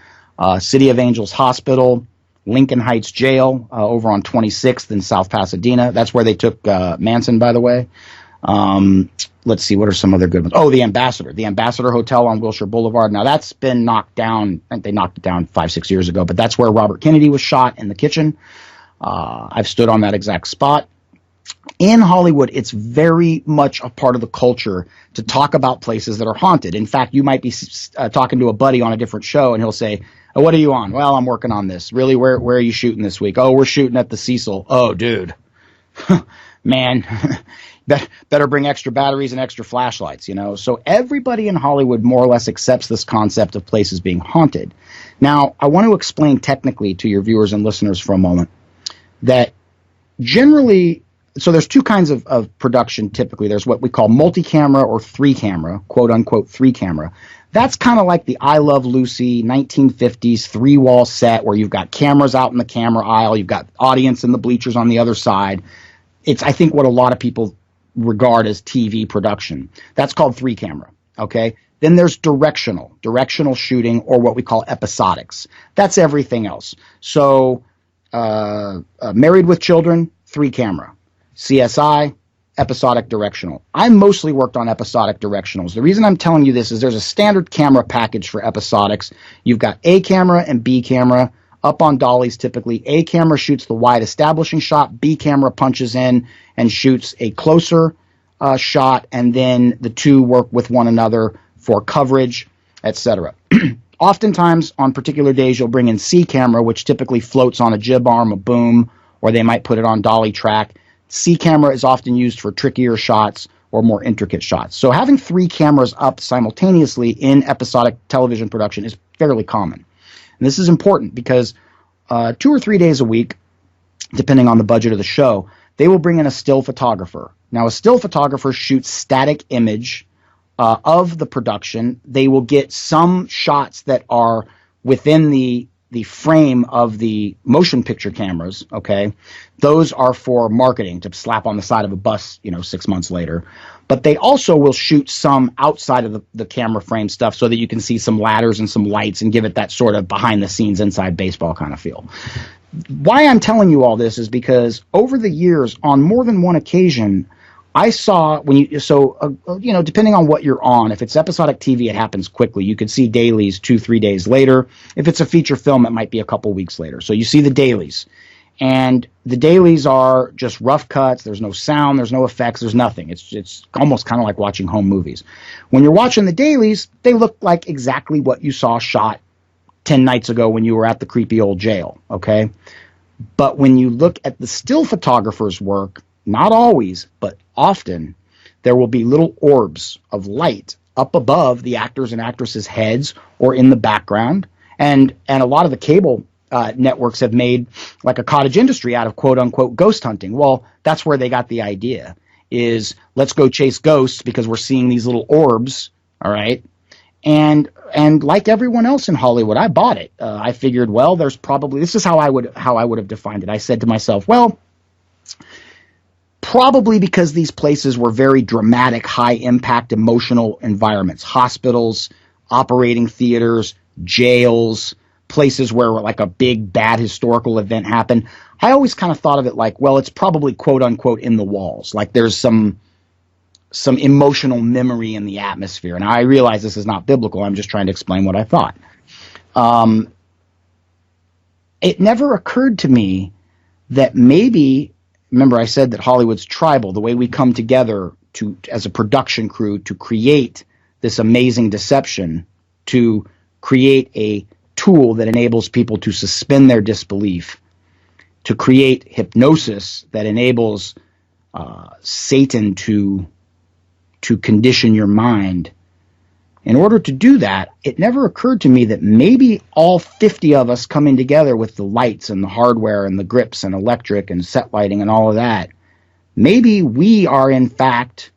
City of Angels Hospital, Lincoln Heights Jail over on 26th in South Pasadena. That's where they took Manson, by the way. Let's see, what are some other good ones? Oh, the Ambassador Hotel on Wilshire Boulevard. Now, that's been knocked down. I think they knocked it down 5-6 years ago, but that's where Robert Kennedy was shot in the kitchen. I've stood on that exact spot. In Hollywood, it's very much a part of the culture to talk about places that are haunted. In fact, you might be talking to a buddy on a different show, and he'll say, What are you on? Well, I'm working on this. Really, where are you shooting this week? Oh, we're shooting at the Cecil. Oh, dude. Man, better bring extra batteries and extra flashlights, you know? So everybody in Hollywood more or less accepts this concept of places being haunted. Now, I want to explain technically to your viewers and listeners for a moment that generally, so there's two kinds of production typically. There's what we call multi-camera or three-camera, quote-unquote three-camera. That's kind of like the I Love Lucy 1950s three-wall set where you've got cameras out in the camera aisle, you've got audience in the bleachers on the other side. It's, I think, what a lot of people regard as TV production. That's called three-camera, okay? Then there's directional shooting, or what we call episodics. That's everything else. So Married with Children, three-camera. CSI, episodic directional. I mostly worked on episodic directionals. The reason I'm telling you this is there's a standard camera package for episodics. You've got A camera and B camera. Up on dollies, typically, A camera shoots the wide establishing shot, B camera punches in and shoots a closer shot, and then the two work with one another for coverage, etc. Oftentimes, on particular days, you'll bring in C camera, which typically floats on a jib arm, a boom, or they might put it on dolly track. C camera is often used for trickier shots or more intricate shots. So having three cameras up simultaneously in episodic television production is fairly common. And this is important because 2 or 3 days a week, depending on the budget of the show, they will bring in a still photographer. Now, a still photographer shoots static image of the production. They will get some shots that are within the frame of the motion picture cameras, okay? Those are for marketing, to slap on the side of a bus, 6 months later. But they also will shoot some outside of the camera frame stuff so that you can see some ladders and some lights and give it that sort of behind-the-scenes inside baseball kind of feel. Why I'm telling you all this is because over the years, on more than one occasion, I saw depending on what you're on, if it's episodic TV, it happens quickly. You could see dailies 2-3 days later. If it's a feature film, it might be a couple weeks later. So you see the dailies. And the dailies are just rough cuts. There's no sound. There's no effects. There's nothing. It's almost kind of like watching home movies. When you're watching the dailies, they look like exactly what you saw shot 10 nights ago when you were at the creepy old jail, okay? But when you look at the still photographer's work, not always, but often, there will be little orbs of light up above the actors and actresses' heads or in the background. And a lot of the cable networks have made like a cottage industry out of quote-unquote ghost hunting. Well, that's where they got the idea, is let's go chase ghosts because we're seeing these little orbs, all right? And like everyone else in Hollywood, I bought it. I figured, well, there's probably, this is how I would have defined it. I said to myself, well, probably because these places were very dramatic, high-impact, emotional environments. Hospitals, operating theaters, jails, places where like a big, bad historical event happened. I always kind of thought of it like, well, it's probably quote-unquote in the walls. Like there's some emotional memory in the atmosphere. And I realize this is not biblical. I'm just trying to explain what I thought. It never occurred to me that maybe, remember I said that Hollywood's tribal, the way we come together as a production crew to create this amazing deception, to create a tool that enables people to suspend their disbelief, to create hypnosis that enables Satan to condition your mind. In order to do that, it never occurred to me that maybe all 50 of us coming together with the lights and the hardware and the grips and electric and set lighting and all of that, maybe we are in fact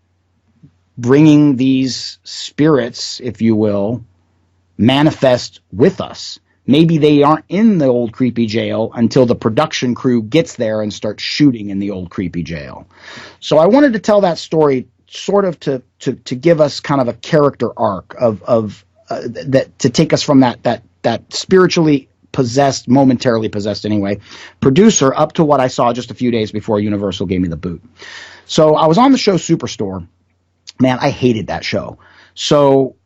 bringing these spirits, if you will, manifest with us. Maybe they aren't in the old creepy jail until the production crew gets there and starts shooting in the old creepy jail. So I wanted to tell that story sort of to give us kind of a character arc of that, to take us from that spiritually possessed, momentarily possessed anyway, producer up to what I saw just a few days before Universal gave me the boot. So I was on the show Superstore. Man, I hated that show. So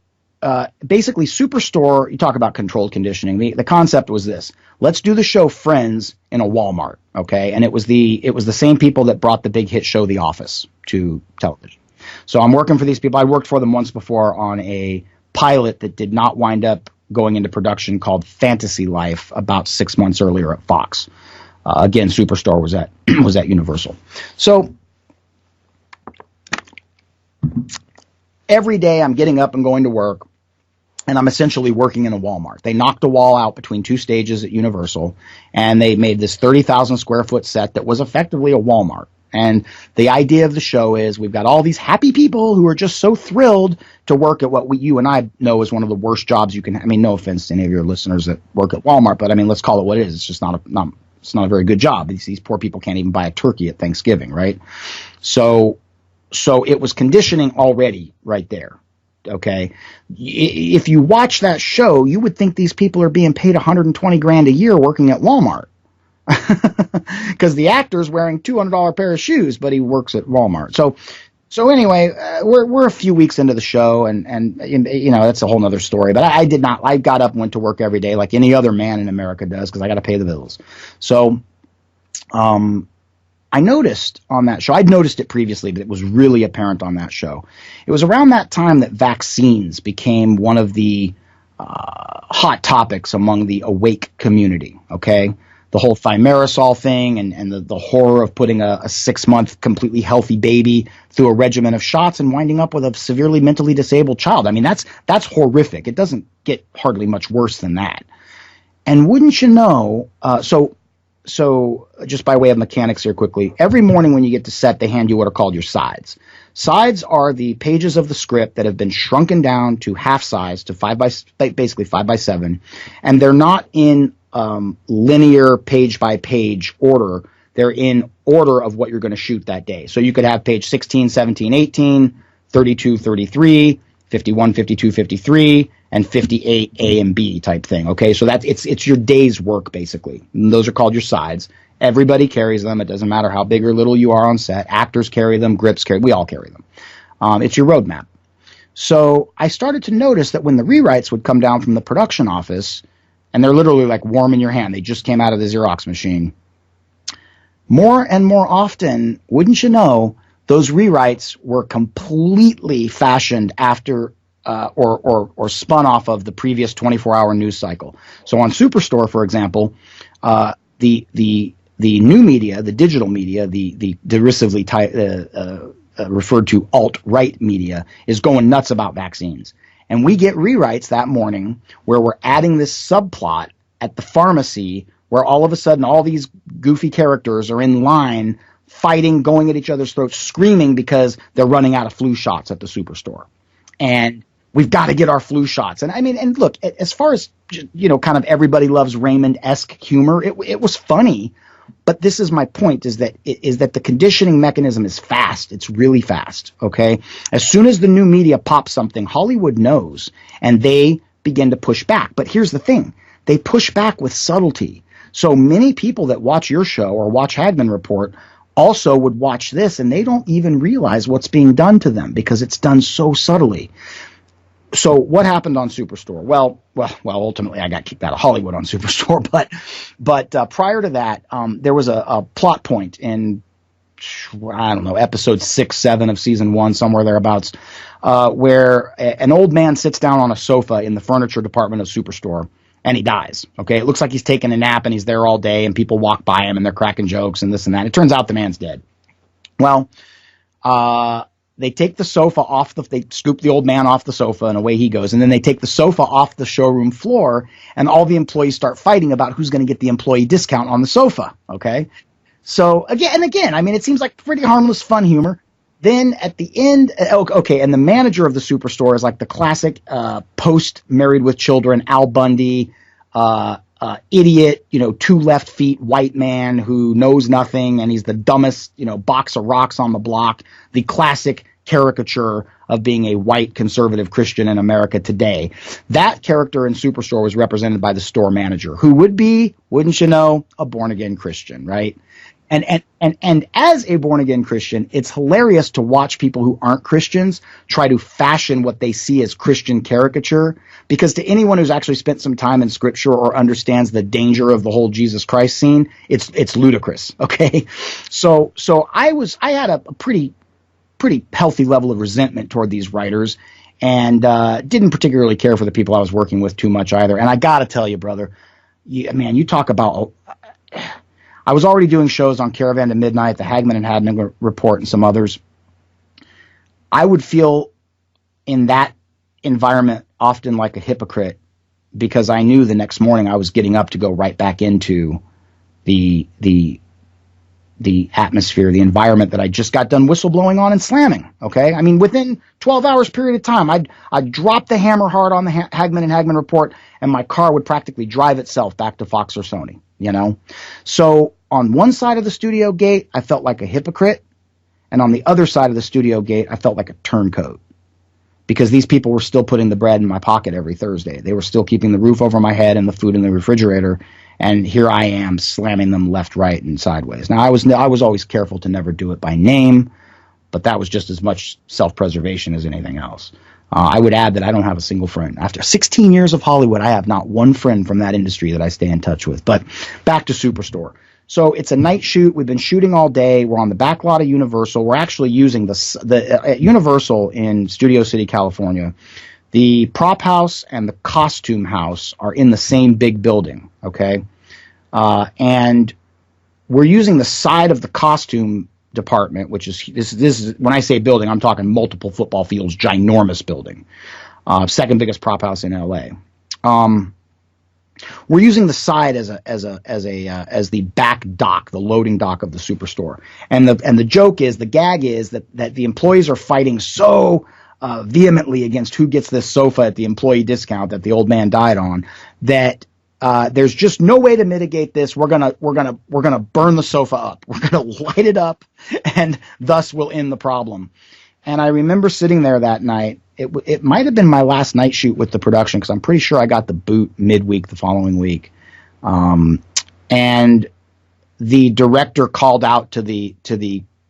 basically Superstore, you talk about controlled conditioning. The concept was this: let's do the show Friends in a Walmart, okay? And it was the same people that brought the big hit show The Office to television. So I'm working for these people. I worked for them once before on a pilot that did not wind up going into production called Fantasy Life about 6 months earlier at Fox. Again, Superstore was at was at Universal. So every day I'm getting up and going to work, and I'm essentially working in a Walmart. They knocked a wall out between two stages at Universal, and they made this 30,000 square foot set that was effectively a Walmart. And the idea of the show is we've got all these happy people who are just so thrilled to work at what you and I know is one of the worst jobs you can. I mean, no offense to any of your listeners that work at Walmart, but I mean, let's call it what it is. It's just not a very good job. These poor people can't even buy a turkey at Thanksgiving, right? So it was conditioning already right there. Okay, if you watch that show, you would think these people are being paid $120,000 a year working at Walmart, because the actor's wearing $200 pair of shoes, but he works at Walmart. So anyway, we're a few weeks into the show, and you know, that's a whole nother story. But I did not. I got up and went to work every day like any other man in America does, because I got to pay the bills. So, I noticed on that show, I'd noticed it previously, but it was really apparent on that show. It was around that time that vaccines became one of the hot topics among the awake community, okay? The whole thimerosal thing and the horror of putting a 6-month completely healthy baby through a regimen of shots and winding up with a severely mentally disabled child. I mean, that's horrific. It doesn't get hardly much worse than that. And wouldn't you know, so just by way of mechanics here quickly, every morning when you get to set, they hand you what are called your sides. Sides are the pages of the script that have been shrunken down to half size, to basically 5 by 7, and they're not in linear page by page order. They're in order of what you're going to shoot that day. So you could have page 16, 17, 18, 32, 33, 51, 52, 53, and 58 A and B type thing. Okay, so that's it's your day's work basically. And those are called your sides. Everybody carries them. It doesn't matter how big or little you are on set. Actors carry them. Grips carry. We all carry them. It's your roadmap. So I started to notice that when the rewrites would come down from the production office, and they're literally like warm in your hand. They just came out of the Xerox machine. More and more often, wouldn't you know, those rewrites were completely fashioned after or spun off of the previous 24-hour news cycle. So on Superstore, for example, the new media, the digital media, the derisively referred to alt-right media, is going nuts about vaccines. And we get rewrites that morning where we're adding this subplot at the pharmacy where all of a sudden all these goofy characters are in line fighting, going at each other's throats, screaming because they're running out of flu shots at the Superstore. And we've got to get our flu shots. And I mean, and look, as far as, you know, kind of everybody loves Raymond-esque humor, it was funny. But this is my point, is that the conditioning mechanism is fast. It's really fast, okay? As soon as the new media pops something, Hollywood knows, and they begin to push back. But here's the thing. They push back with subtlety. So many people that watch your show or watch Hagmann Report also would watch this, and they don't even realize what's being done to them because it's done so subtly. So what happened on Superstore? Well, ultimately I got kicked out of Hollywood on Superstore, but prior to that, there was a plot point in, I don't know, episode 6, 7 of season 1, somewhere thereabouts, where an old man sits down on a sofa in the furniture department of Superstore, and he dies. Okay, it looks like he's taking a nap, and he's there all day, and people walk by him, and they're cracking jokes and this and that. It turns out the man's dead. Well, they take the sofa off they scoop the old man off the sofa, and away he goes. And then they take the sofa off the showroom floor, and all the employees start fighting about who's going to get the employee discount on the sofa. Okay. So again, I mean, it seems like pretty harmless, fun humor. Then at the end, okay, and the manager of the Superstore is like the classic post Married with Children, Al Bundy, idiot, you know, 2 left feet white man who knows nothing, and he's the dumbest, you know, box of rocks on the block. The classic caricature of being a white conservative Christian in America today. That character in Superstore was represented by the store manager, who would be, wouldn't you know, a born-again Christian, right? And as a born-again Christian, it's hilarious to watch people who aren't Christians try to fashion what they see as Christian caricature, because to anyone who's actually spent some time in Scripture or understands the danger of the whole Jesus Christ scene, it's ludicrous, okay? So I had a pretty healthy level of resentment toward these writers, and didn't particularly care for the people I was working with too much either. And I got to tell you, brother, you talk about. I was already doing shows on Caravan to Midnight, the Hagmann Report, and some others. I would feel in that environment often like a hypocrite because I knew the next morning I was getting up to go right back into the atmosphere, the environment that I just got done whistleblowing on and slamming. Okay, I mean within 12 hours period of time, I'd drop the hammer hard on the Hagmann Report, and my car would practically drive itself back to Fox or Sony. So on one side of the studio gate, I felt like a hypocrite, and on the other side of the studio gate, I felt like a turncoat because these people were still putting the bread in my pocket every Thursday. They were still keeping the roof over my head and the food in the refrigerator. And here I am slamming them left, right, and sideways. Now, I was always careful to never do it by name, but that was just as much self-preservation as anything else. I would add that I don't have a single friend. After 16 years of Hollywood, I have not one friend from that industry that I stay in touch with. But back to Superstore. So it's a night shoot. We've been shooting all day. We're on the back lot of Universal. We're actually using the Universal in Studio City, California. The prop house and the costume house are in the same big building, okay? And we're using the side of the costume department, which is this is when I say building, I'm talking multiple football fields, ginormous building, second biggest prop house in LA. We're using the side as the back dock, the loading dock of the Superstore, and the joke is, the gag is that the employees are fighting so vehemently against who gets this sofa at the employee discount that the old man died on that there's just no way to mitigate this. We're gonna burn the sofa up. We're gonna light it up, and thus we'll end the problem. And I remember sitting there that night. It might have been my last night shoot with the production because I'm pretty sure I got the boot midweek the following week. And the director called out to the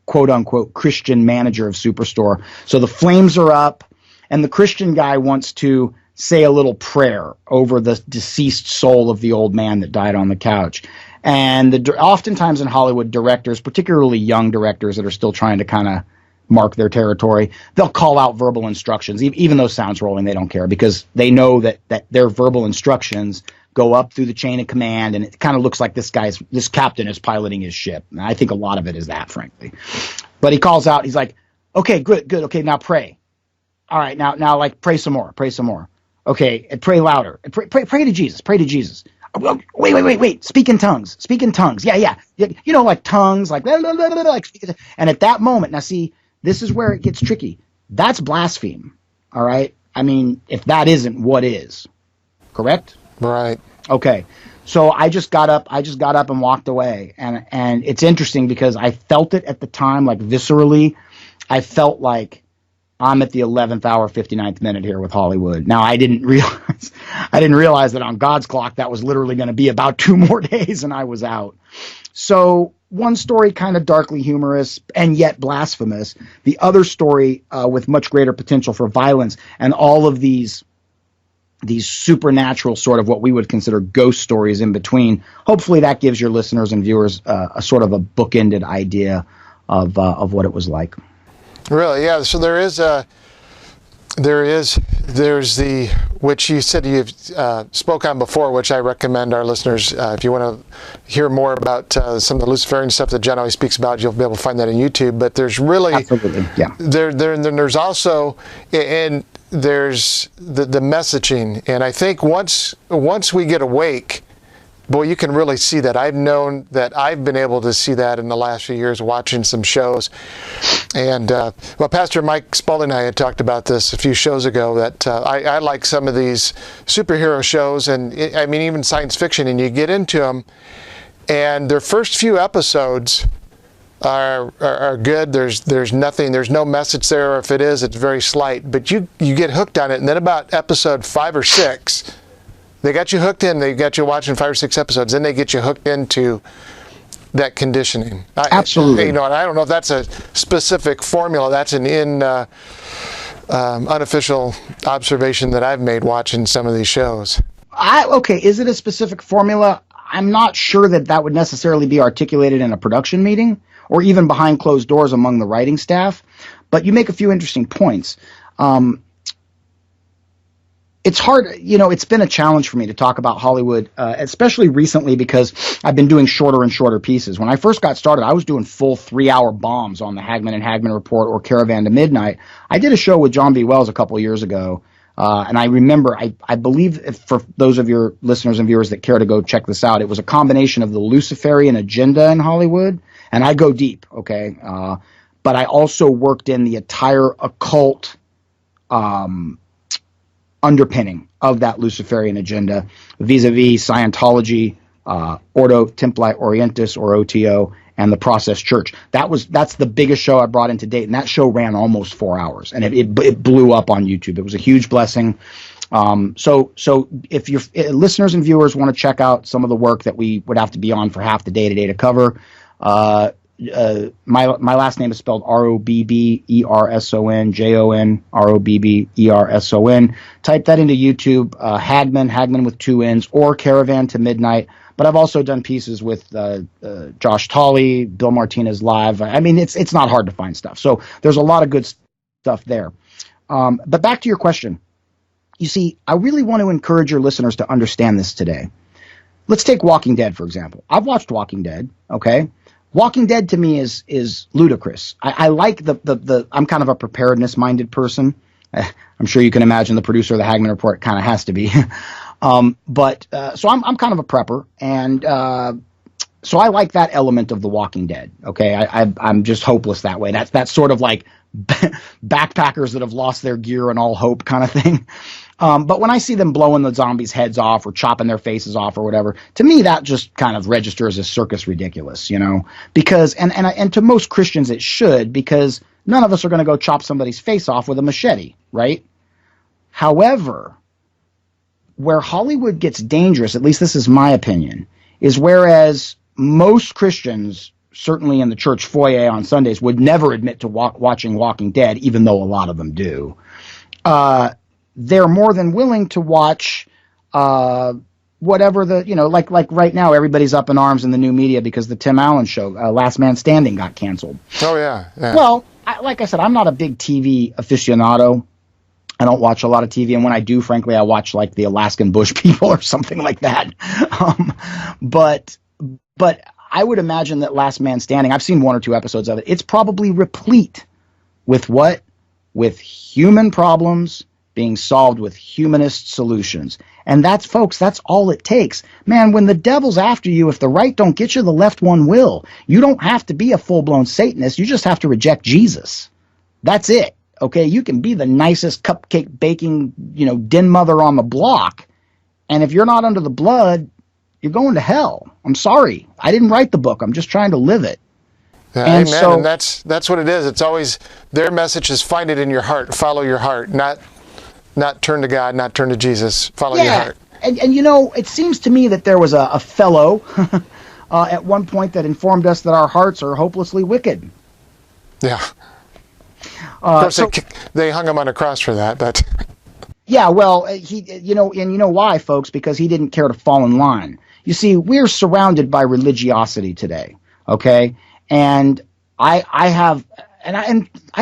quote unquote Christian manager of Superstore. So the flames are up, and the Christian guy wants to say a little prayer over the deceased soul of the old man that died on the couch. And oftentimes in Hollywood, directors, particularly young directors that are still trying to kind of mark their territory, they'll call out verbal instructions. Even though sound's rolling, they don't care because they know that their verbal instructions go up through the chain of command, and it kind of looks like this captain is piloting his ship. And I think a lot of it is that, frankly. But he calls out, he's like, okay, good, okay, now pray. All right, now like pray some more. Okay, and pray louder. And pray to Jesus. Wait. Speak in tongues. Yeah. Like tongues, like, and at that moment, now see, this is where it gets tricky. That's blaspheme. All right. I mean, if that isn't, what is? Correct? Right. Okay. So I just got up and walked away. And it's interesting because I felt it at the time, like viscerally. I felt like I'm at the 11th hour, 59th minute here with Hollywood. Now, I didn't realize that on God's clock, that was literally going to be about 2 more days and I was out. So one story kind of darkly humorous and yet blasphemous. The other story with much greater potential for violence and all of these supernatural sort of what we would consider ghost stories in between. Hopefully that gives your listeners and viewers a sort of a bookended idea of what it was like. Really, yeah. So there's the, which you said you've spoke on before, which I recommend our listeners, if you want to hear more about some of the Luciferian stuff that Jon always speaks about, you'll be able to find that on YouTube. But there's really, absolutely, yeah. There's also, and there's the messaging, and I think once we get awake, boy, you can really see that. I've known that I've been able to see that in the last few years watching some shows. And, Pastor Mike Spalding and I had talked about this a few shows ago, that I like some of these superhero shows, and even science fiction, and you get into them, and their first few episodes are good. There's nothing, there's no message there, or if it is, it's very slight. But you get hooked on it, and then about episode 5 or 6, they got you hooked in. They got you watching 5 or 6 episodes. Then they get you hooked into that conditioning. Absolutely. And I don't know if that's a specific formula. That's an unofficial observation that I've made watching some of these shows. Okay, is it a specific formula? I'm not sure that would necessarily be articulated in a production meeting or even behind closed doors among the writing staff. But you make a few interesting points. it's hard, it's been a challenge for me to talk about Hollywood, especially recently because I've been doing shorter and shorter pieces. When I first got started, I was doing full 3-hour bombs on the Hagmann and Hagmann Report or Caravan to Midnight. I did a show with John B. Wells a couple of years ago, and I remember, I believe, for those of your listeners and viewers that care to go check this out, it was a combination of the Luciferian agenda in Hollywood, and I go deep, okay? But I also worked in the entire occult underpinning of that Luciferian agenda vis-a-vis Scientology, Ordo Templi Orientis, or OTO, and the Process Church. That's the biggest show I brought in to date, and that show ran almost 4 hours, and it blew up on YouTube. It was a huge blessing. So if your listeners and viewers want to check out some of the work that we would have to be on for half the day today to cover, my last name is spelled Robberson, Jon, Robberson. Type that into YouTube, Hagmann with 2 N's, or Caravan to Midnight. But I've also done pieces with Josh Tolley, Bill Martinez Live. I mean, it's not hard to find stuff. So there's a lot of good stuff there. But back to your question. You see, I really want to encourage your listeners to understand this today. Let's take Walking Dead, for example. I've watched Walking Dead, okay? Walking Dead to me is ludicrous. I like I'm kind of a preparedness-minded person. I'm sure you can imagine the producer of the Hagmann Report kind of has to be. So I'm kind of a prepper, and so I like that element of The Walking Dead. Okay, I'm just hopeless that way. That's sort of like backpackers that have lost their gear and all hope kind of thing. But when I see them blowing the zombies' heads off or chopping their faces off or whatever, to me that just kind of registers as circus ridiculous, because and to most Christians it should, because none of us are going to go chop somebody's face off with a machete, right? However, where Hollywood gets dangerous, at least this is my opinion, is whereas most Christians, certainly in the church foyer on Sundays, would never admit to watching Walking Dead, even though a lot of them do. They're more than willing to watch whatever like right now, everybody's up in arms in the new media because the Tim Allen show, Last Man Standing, got canceled. Oh, yeah. Well, like I said, I'm not a big TV aficionado. I don't watch a lot of TV, and when I do, frankly, I watch like the Alaskan Bush People or something like that. But I would imagine that Last Man Standing, I've seen 1 or 2 episodes of it, it's probably replete with what? With human problems being solved with humanist solutions. And folks, that's all it takes. Man, when the devil's after you, if the right don't get you, the left one will. You don't have to be a full-blown Satanist. You just have to reject Jesus. That's it. Okay? You can be the nicest cupcake baking, den mother on the block. And if you're not under the blood, you're going to hell. I'm sorry. I didn't write the book. I'm just trying to live it. Amen. So, and that's what it is. It's always, their message is find it in your heart. Follow your heart. Not turn to God, not turn to Jesus. Follow your heart. And it seems to me that there was a fellow at one point that informed us that our hearts are hopelessly wicked. Yeah. Of course, they hung him on a cross for that, but... Yeah, well, why, folks? Because he didn't care to fall in line. You see, we're surrounded by religiosity today, okay? And I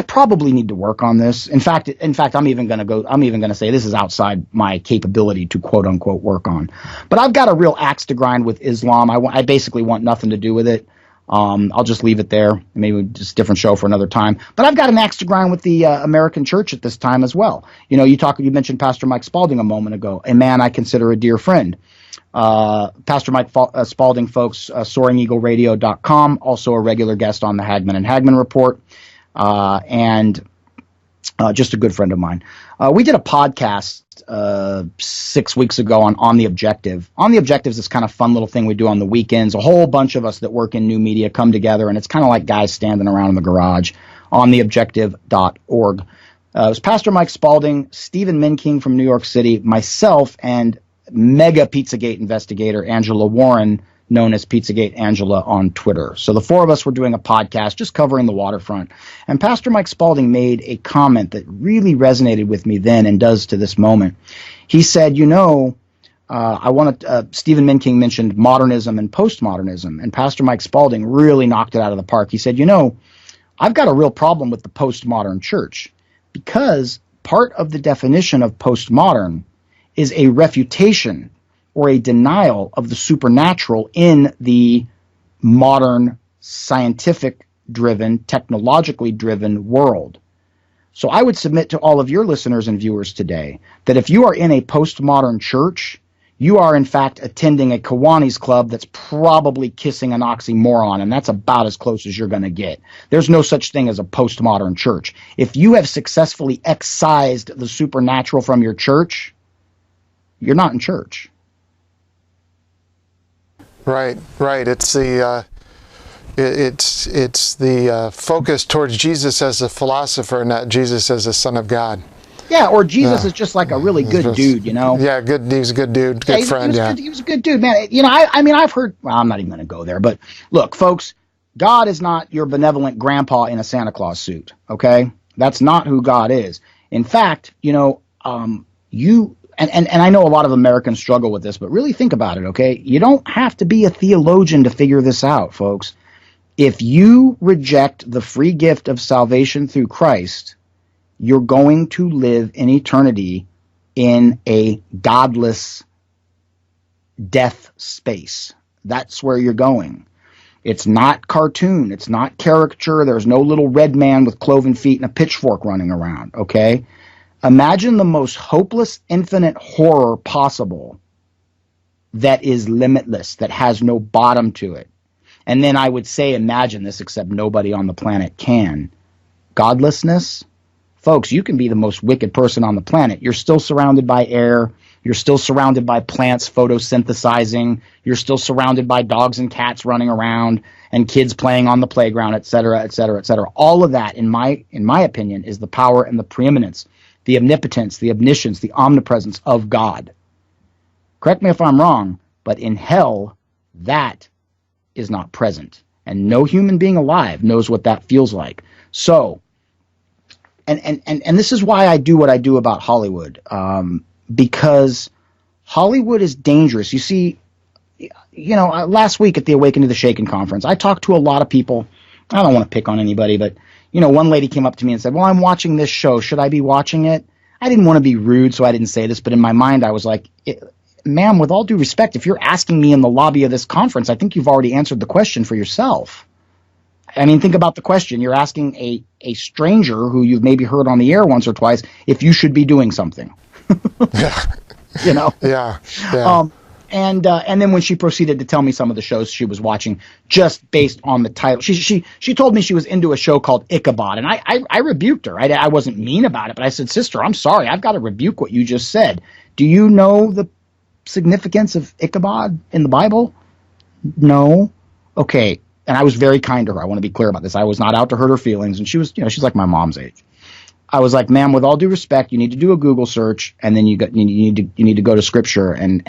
probably need to work on this. In fact, I'm even going to say this is outside my capability to quote unquote work on. But I've got a real axe to grind with Islam. I basically want nothing to do with it. I'll just leave it there. Maybe just a different show for another time. But I've got an axe to grind with the American church at this time as well. You mentioned Pastor Mike Spalding a moment ago, a man I consider a dear friend. Pastor Mike Spalding, folks, SoaringEagleRadio.com, also a regular guest on the Hagmann and Hagmann Report, and just a good friend of mine. We did a podcast 6 weeks ago on The Objective. On The Objective is this kind of fun little thing we do on the weekends. A whole bunch of us that work in new media come together, and it's kind of like guys standing around in the garage on theobjective.org. It was Pastor Mike Spalding, Stephen Minking from New York City, myself, and mega Pizzagate investigator Angela Warren, known as Pizzagate Angela on Twitter. So the 4 of us were doing a podcast just covering the waterfront. And Pastor Mike Spalding made a comment that really resonated with me then and does to this moment. He said, Stephen Minking mentioned modernism and postmodernism, and Pastor Mike Spalding really knocked it out of the park. He said, I've got a real problem with the postmodern church, because part of the definition of postmodern is a refutation or a denial of the supernatural in the modern, scientific-driven, technologically-driven world. So I would submit to all of your listeners and viewers today that if you are in a postmodern church, you are in fact attending a Kiwanis club that's probably kissing an oxymoron, and that's about as close as you're going to get. There's no such thing as a postmodern church. If you have successfully excised the supernatural from your church, you're not in church. Right. It's the it's the focus towards Jesus as a philosopher, not Jesus as the Son of God. Yeah, or Jesus is just like a really good dude, you know? Yeah, he's a good dude, good friend, He was a good dude, man. You know, I mean, I've heard, well, I'm not even going to go there, but look, folks, God is not your benevolent grandpa in a Santa Claus suit, okay? That's not who God is. In fact, you know, and I know a lot of Americans struggle with this, but really think about it, okay? You don't have to be a theologian to figure this out, folks. If you reject the free gift of salvation through Christ, you're going to live in eternity in a godless death space. That's where you're going. It's not cartoon. It's not caricature. There's no little red man with cloven feet and a pitchfork running around, okay? Imagine the most hopeless, infinite horror possible that is limitless, that has no bottom to it. And then I would say imagine this, except nobody on the planet can. Godlessness? Folks, you can be the most wicked person on the planet. You're still surrounded by air. You're still surrounded by plants photosynthesizing. You're still surrounded by dogs and cats running around and kids playing on the playground, et cetera, et cetera, et cetera. All of that, in my opinion, is the power and the preeminence, the omnipotence, the omniscience, the omnipresence of God. Correct me if I'm wrong, but in hell, that is not present. And no human being alive knows what that feels like. So, and this is why I do what I do about Hollywood, because Hollywood is dangerous. You see, you know, last week at the Awaken to the Shaken conference, I talked to a lot of people. I don't want to pick on anybody, but, you know, one lady came up to me and said, well, I'm watching this show. Should I be watching it? I didn't want to be rude, so I didn't say this, but in my mind I was like, ma'am, with all due respect, if you're asking me in the lobby of this conference, I think you've already answered the question for yourself. I mean, think about the question. You're asking a stranger who you've maybe heard on the air once or twice if you should be doing something. Yeah. You know? Yeah. And then when she proceeded to tell me some of the shows she was watching, just based on the title, she told me she was into a show called Ichabod, and I rebuked her. I wasn't mean about it, but I said, sister, I'm sorry, I've got to rebuke what you just said. Do you know the significance of Ichabod in the Bible? No. Okay. And I was very kind to her. I want to be clear about this. I was not out to hurt her feelings, and she was, you know, she's like my mom's age. I was like, ma'am, with all due respect, you need to do a Google search, and then you need to go to Scripture and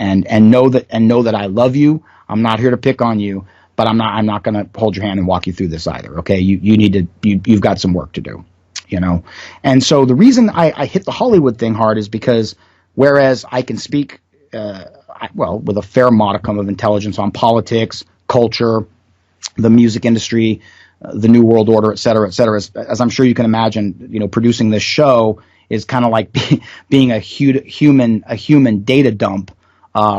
know that I love you. I'm not here to pick on you, but I'm not going to hold your hand and walk you through this either. Okay, you've got some work to do, you know. And so the reason I hit the Hollywood thing hard is because whereas I can speak with a fair modicum of intelligence on politics, culture, the music industry, the New World Order, et cetera, as I'm sure you can imagine, you know, producing this show is kind of like being a human data dump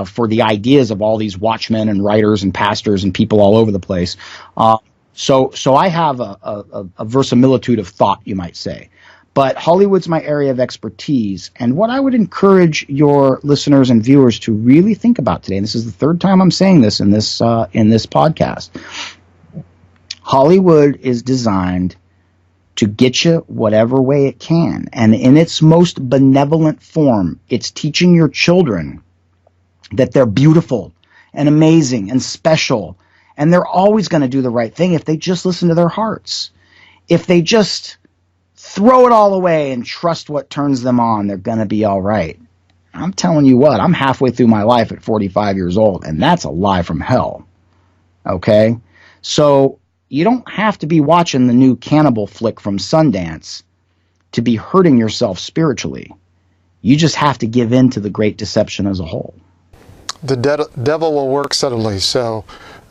for the ideas of all these watchmen and writers and pastors and people all over the place. So I have a verisimilitude of thought, you might say. But Hollywood's my area of expertise, and what I would encourage your listeners and viewers to really think about today, and this is the third time I'm saying this in this podcast, Hollywood is designed to get you whatever way it can, and in its most benevolent form, it's teaching your children that they're beautiful and amazing and special, and they're always going to do the right thing if they just listen to their hearts. If they just throw it all away and trust what turns them on, they're going to be all right. I'm telling you what, I'm halfway through my life at 45 years old, and that's a lie from hell. Okay? So you don't have to be watching the new cannibal flick from Sundance to be hurting yourself spiritually. You just have to give in to the great deception as a whole. The devil will work subtly, so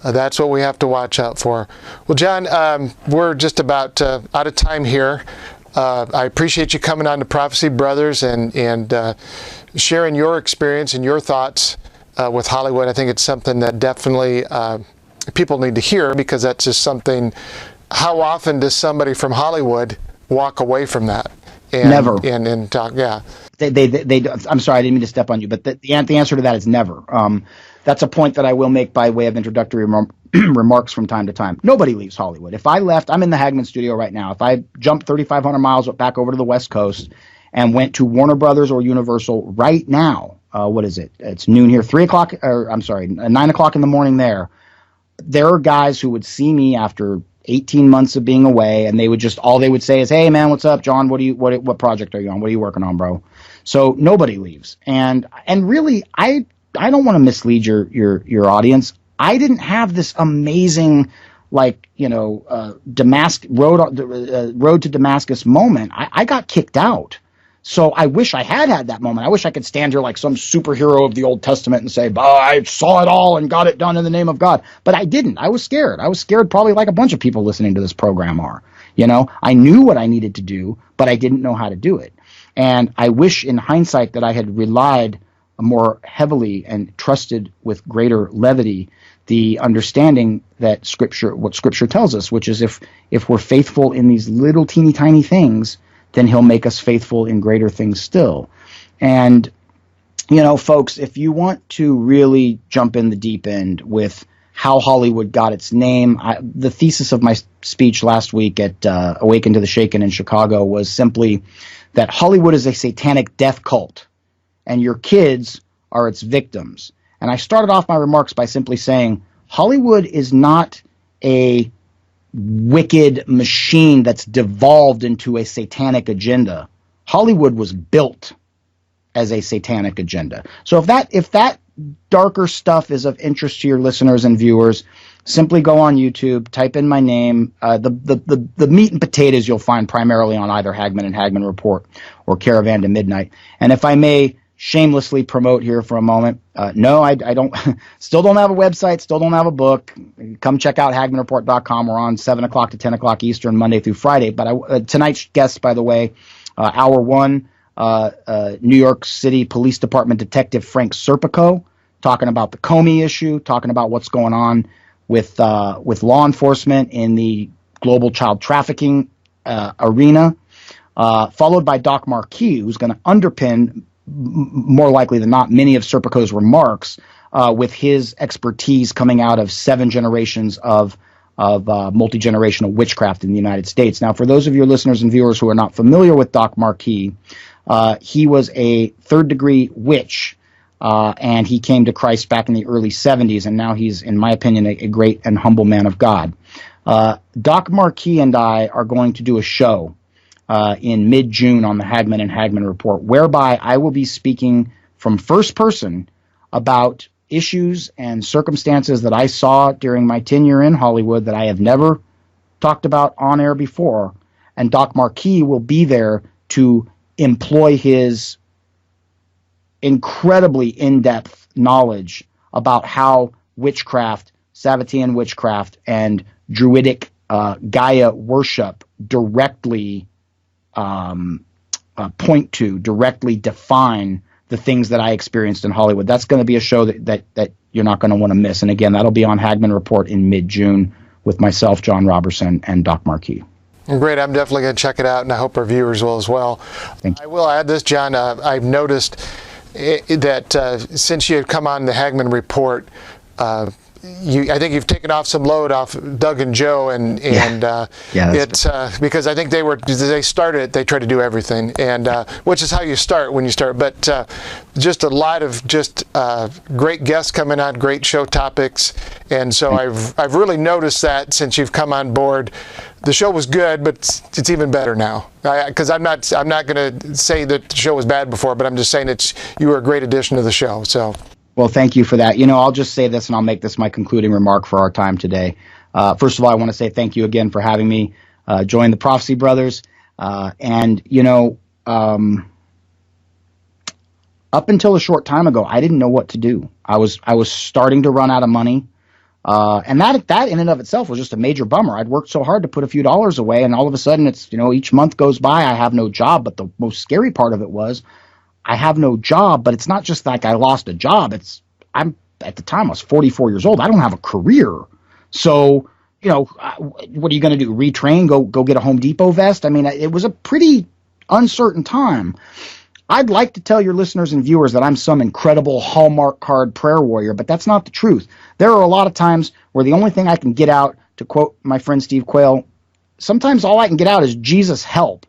that's what we have to watch out for. Well, Jon, we're just about out of time here. I appreciate you coming on to Prophecy Brothers and sharing your experience and your thoughts with Hollywood. I think it's something that definitely people need to hear, because that's just something. How often does somebody from Hollywood walk away from that? Never. And talk, yeah. They I'm sorry, I didn't mean to step on you, but the answer to that is never. That's a point that I will make by way of introductory remarks from time to time. Nobody leaves Hollywood. If I left, I'm in the Hagmann studio right now. If I jumped 3,500 miles back over to the West Coast and went to Warner Brothers or Universal right now, what is it? It's noon here, 9 o'clock in the morning there. There are guys who would see me after 18 months of being away, and all they would say is, "Hey man, what's up, John? What project are you on? What are you working on, bro?" So nobody leaves. And really, I don't want to mislead your audience. I didn't have this amazing, Damascus road to Damascus moment. I got kicked out. So I wish I had that moment. I wish I could stand here like some superhero of the Old Testament and say, I saw it all and got it done in the name of God. But I didn't. I was scared. I was scared probably like a bunch of people listening to this program are. I knew what I needed to do, but I didn't know how to do it. And I wish in hindsight that I had relied more heavily and trusted with greater levity the understanding that what Scripture tells us, which is if we're faithful in these little teeny tiny things, then he'll make us faithful in greater things still. And, folks, if you want to really jump in the deep end with how Hollywood got its name, the thesis of my speech last week at Awaken to the Shaken in Chicago was simply that Hollywood is a satanic death cult, and your kids are its victims. And I started off my remarks by simply saying Hollywood is not a wicked machine that's devolved into a satanic agenda. Hollywood was built as a satanic agenda. So if that darker stuff is of interest to your listeners and viewers, simply go on YouTube, type in my name. The meat and potatoes you'll find primarily on either Hagmann and Hagmann Report or Caravan to Midnight. And if I may shamelessly promote here for a moment, no, I don't. Still don't have a website. Still don't have a book. Come check out HagmannReport.com. We're on 7 o'clock to 10 o'clock Eastern, Monday through Friday. But tonight's guest, by the way, hour one, New York City Police Department Detective Frank Serpico, talking about the Comey issue, talking about what's going on with law enforcement in the global child trafficking arena, followed by Doc Marquis, who's going to underpin, more likely than not, many of Serpico's remarks with his expertise coming out of 7 generations of multi-generational witchcraft in the United States. Now, for those of your listeners and viewers who are not familiar with Doc Marquis, he was a third-degree witch, and he came to Christ back in the early 70s, and now he's, in my opinion, a great and humble man of God. Doc Marquis and I are going to do a show in mid-June on the Hagmann and Hagmann Report, whereby I will be speaking from first person about issues and circumstances that I saw during my tenure in Hollywood that I have never talked about on air before. And Doc Marquis will be there to employ his incredibly in-depth knowledge about how witchcraft, Sabbatean witchcraft, and Druidic Gaia worship directly directly define the things that I experienced in Hollywood. That's going to be a show that you're not going to want to miss. And again, that'll be on Hagmann Report in mid-June with myself, Jon Robberson, and Doc Marquis. Great. I'm definitely going to check it out, and I hope our viewers will as well. I will add this, John. I've noticed that since you have come on the Hagmann Report, I think you've taken off some load off Doug and Joe, and it's because I think they started it. They try to do everything, and which is how you start when you start. But just a lot of great guests coming on, great show topics, and so I've really noticed that since you've come on board. The show was good, but it's even better now. Because I'm not going to say that the show was bad before, but I'm just saying you were a great addition to the show. So. Well, thank you for that. I'll just say this, and I'll make this my concluding remark for our time today. First of all, I want to say thank you again for having me join the Prophecy Brothers. Up until a short time ago, I didn't know what to do. I was starting to run out of money. And that in and of itself was just a major bummer. I'd worked so hard to put a few dollars away, and all of a sudden it's, each month goes by, I have no job. But the most scary part of it was I have no job, but it's not just like I lost a job. At the time I was 44 years old. I don't have a career. So, what are you going to do? Retrain, go get a Home Depot vest? I mean, it was a pretty uncertain time. I'd like to tell your listeners and viewers that I'm some incredible Hallmark card prayer warrior, but that's not the truth. There are a lot of times where the only thing I can get out, to quote my friend Steve Quayle, sometimes all I can get out is Jesus help.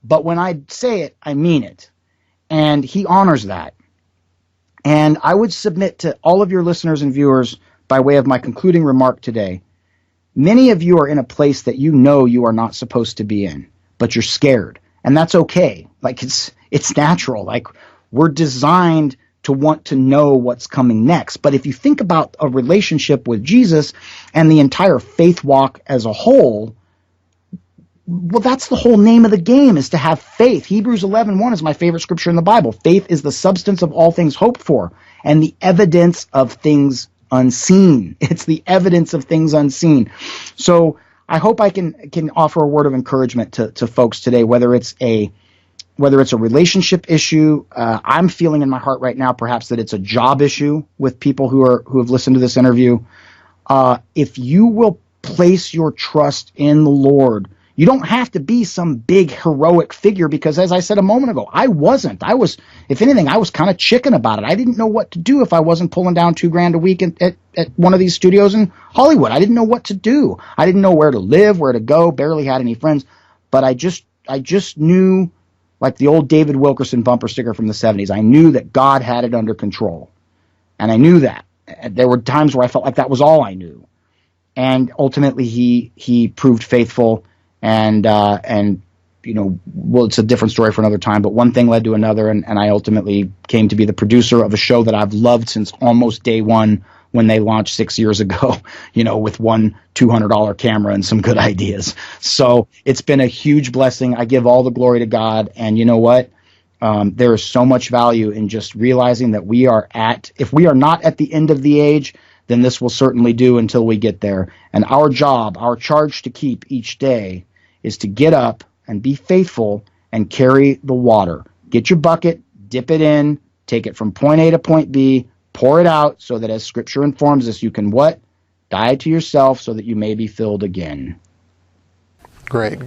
But when I say it, I mean it. And he honors that. And I would submit to all of your listeners and viewers, by way of my concluding remark today, many of you are in a place that you know you are not supposed to be in, but you're scared. And that's okay. Like, it's natural. Like, we're designed to want to know what's coming next. But if you think about a relationship with Jesus and the entire faith walk as a whole, well, that's the whole name of the game, is to have faith. Hebrews 11:1 is my favorite scripture in the Bible. Faith is the substance of all things hoped for and the evidence of things unseen. It's the evidence of things unseen. So I hope I can offer a word of encouragement to folks today, whether it's a relationship issue. I'm feeling in my heart right now, perhaps, that it's a job issue with people who have listened to this interview. If you will place your trust in the Lord, you don't have to be some big heroic figure, because, as I said a moment ago, I wasn't. If anything, I was kind of chicken about it. I didn't know what to do if I wasn't pulling down $2,000 a week at one of these studios in Hollywood. I didn't know what to do. I didn't know where to live, where to go, barely had any friends. But I just knew, like the old David Wilkerson bumper sticker from the 70s, I knew that God had it under control. And I knew that. There were times where I felt like that was all I knew. And ultimately he proved faithful. And well, it's a different story for another time, but one thing led to another, and I ultimately came to be the producer of a show that I've loved since almost day one, when they launched 6 years ago, with one $200 camera and some good ideas. So it's been a huge blessing. I give all the glory to God. And you know what? There is so much value in just realizing that if we are not at the end of the age, then this will certainly do until we get there. And our job, our charge to keep each day, is to get up and be faithful and carry the water. Get your bucket, dip it in, take it from point A to point B, pour it out, so that, as Scripture informs us, you can what? Die to yourself so that you may be filled again. Great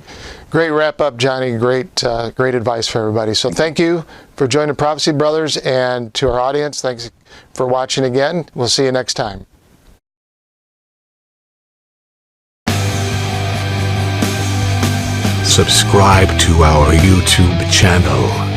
wrap up, Johnny. Great advice for everybody. So thank you for joining Prophecy Brothers, and to our audience, thanks for watching again. We'll see you next time. Subscribe to our YouTube channel.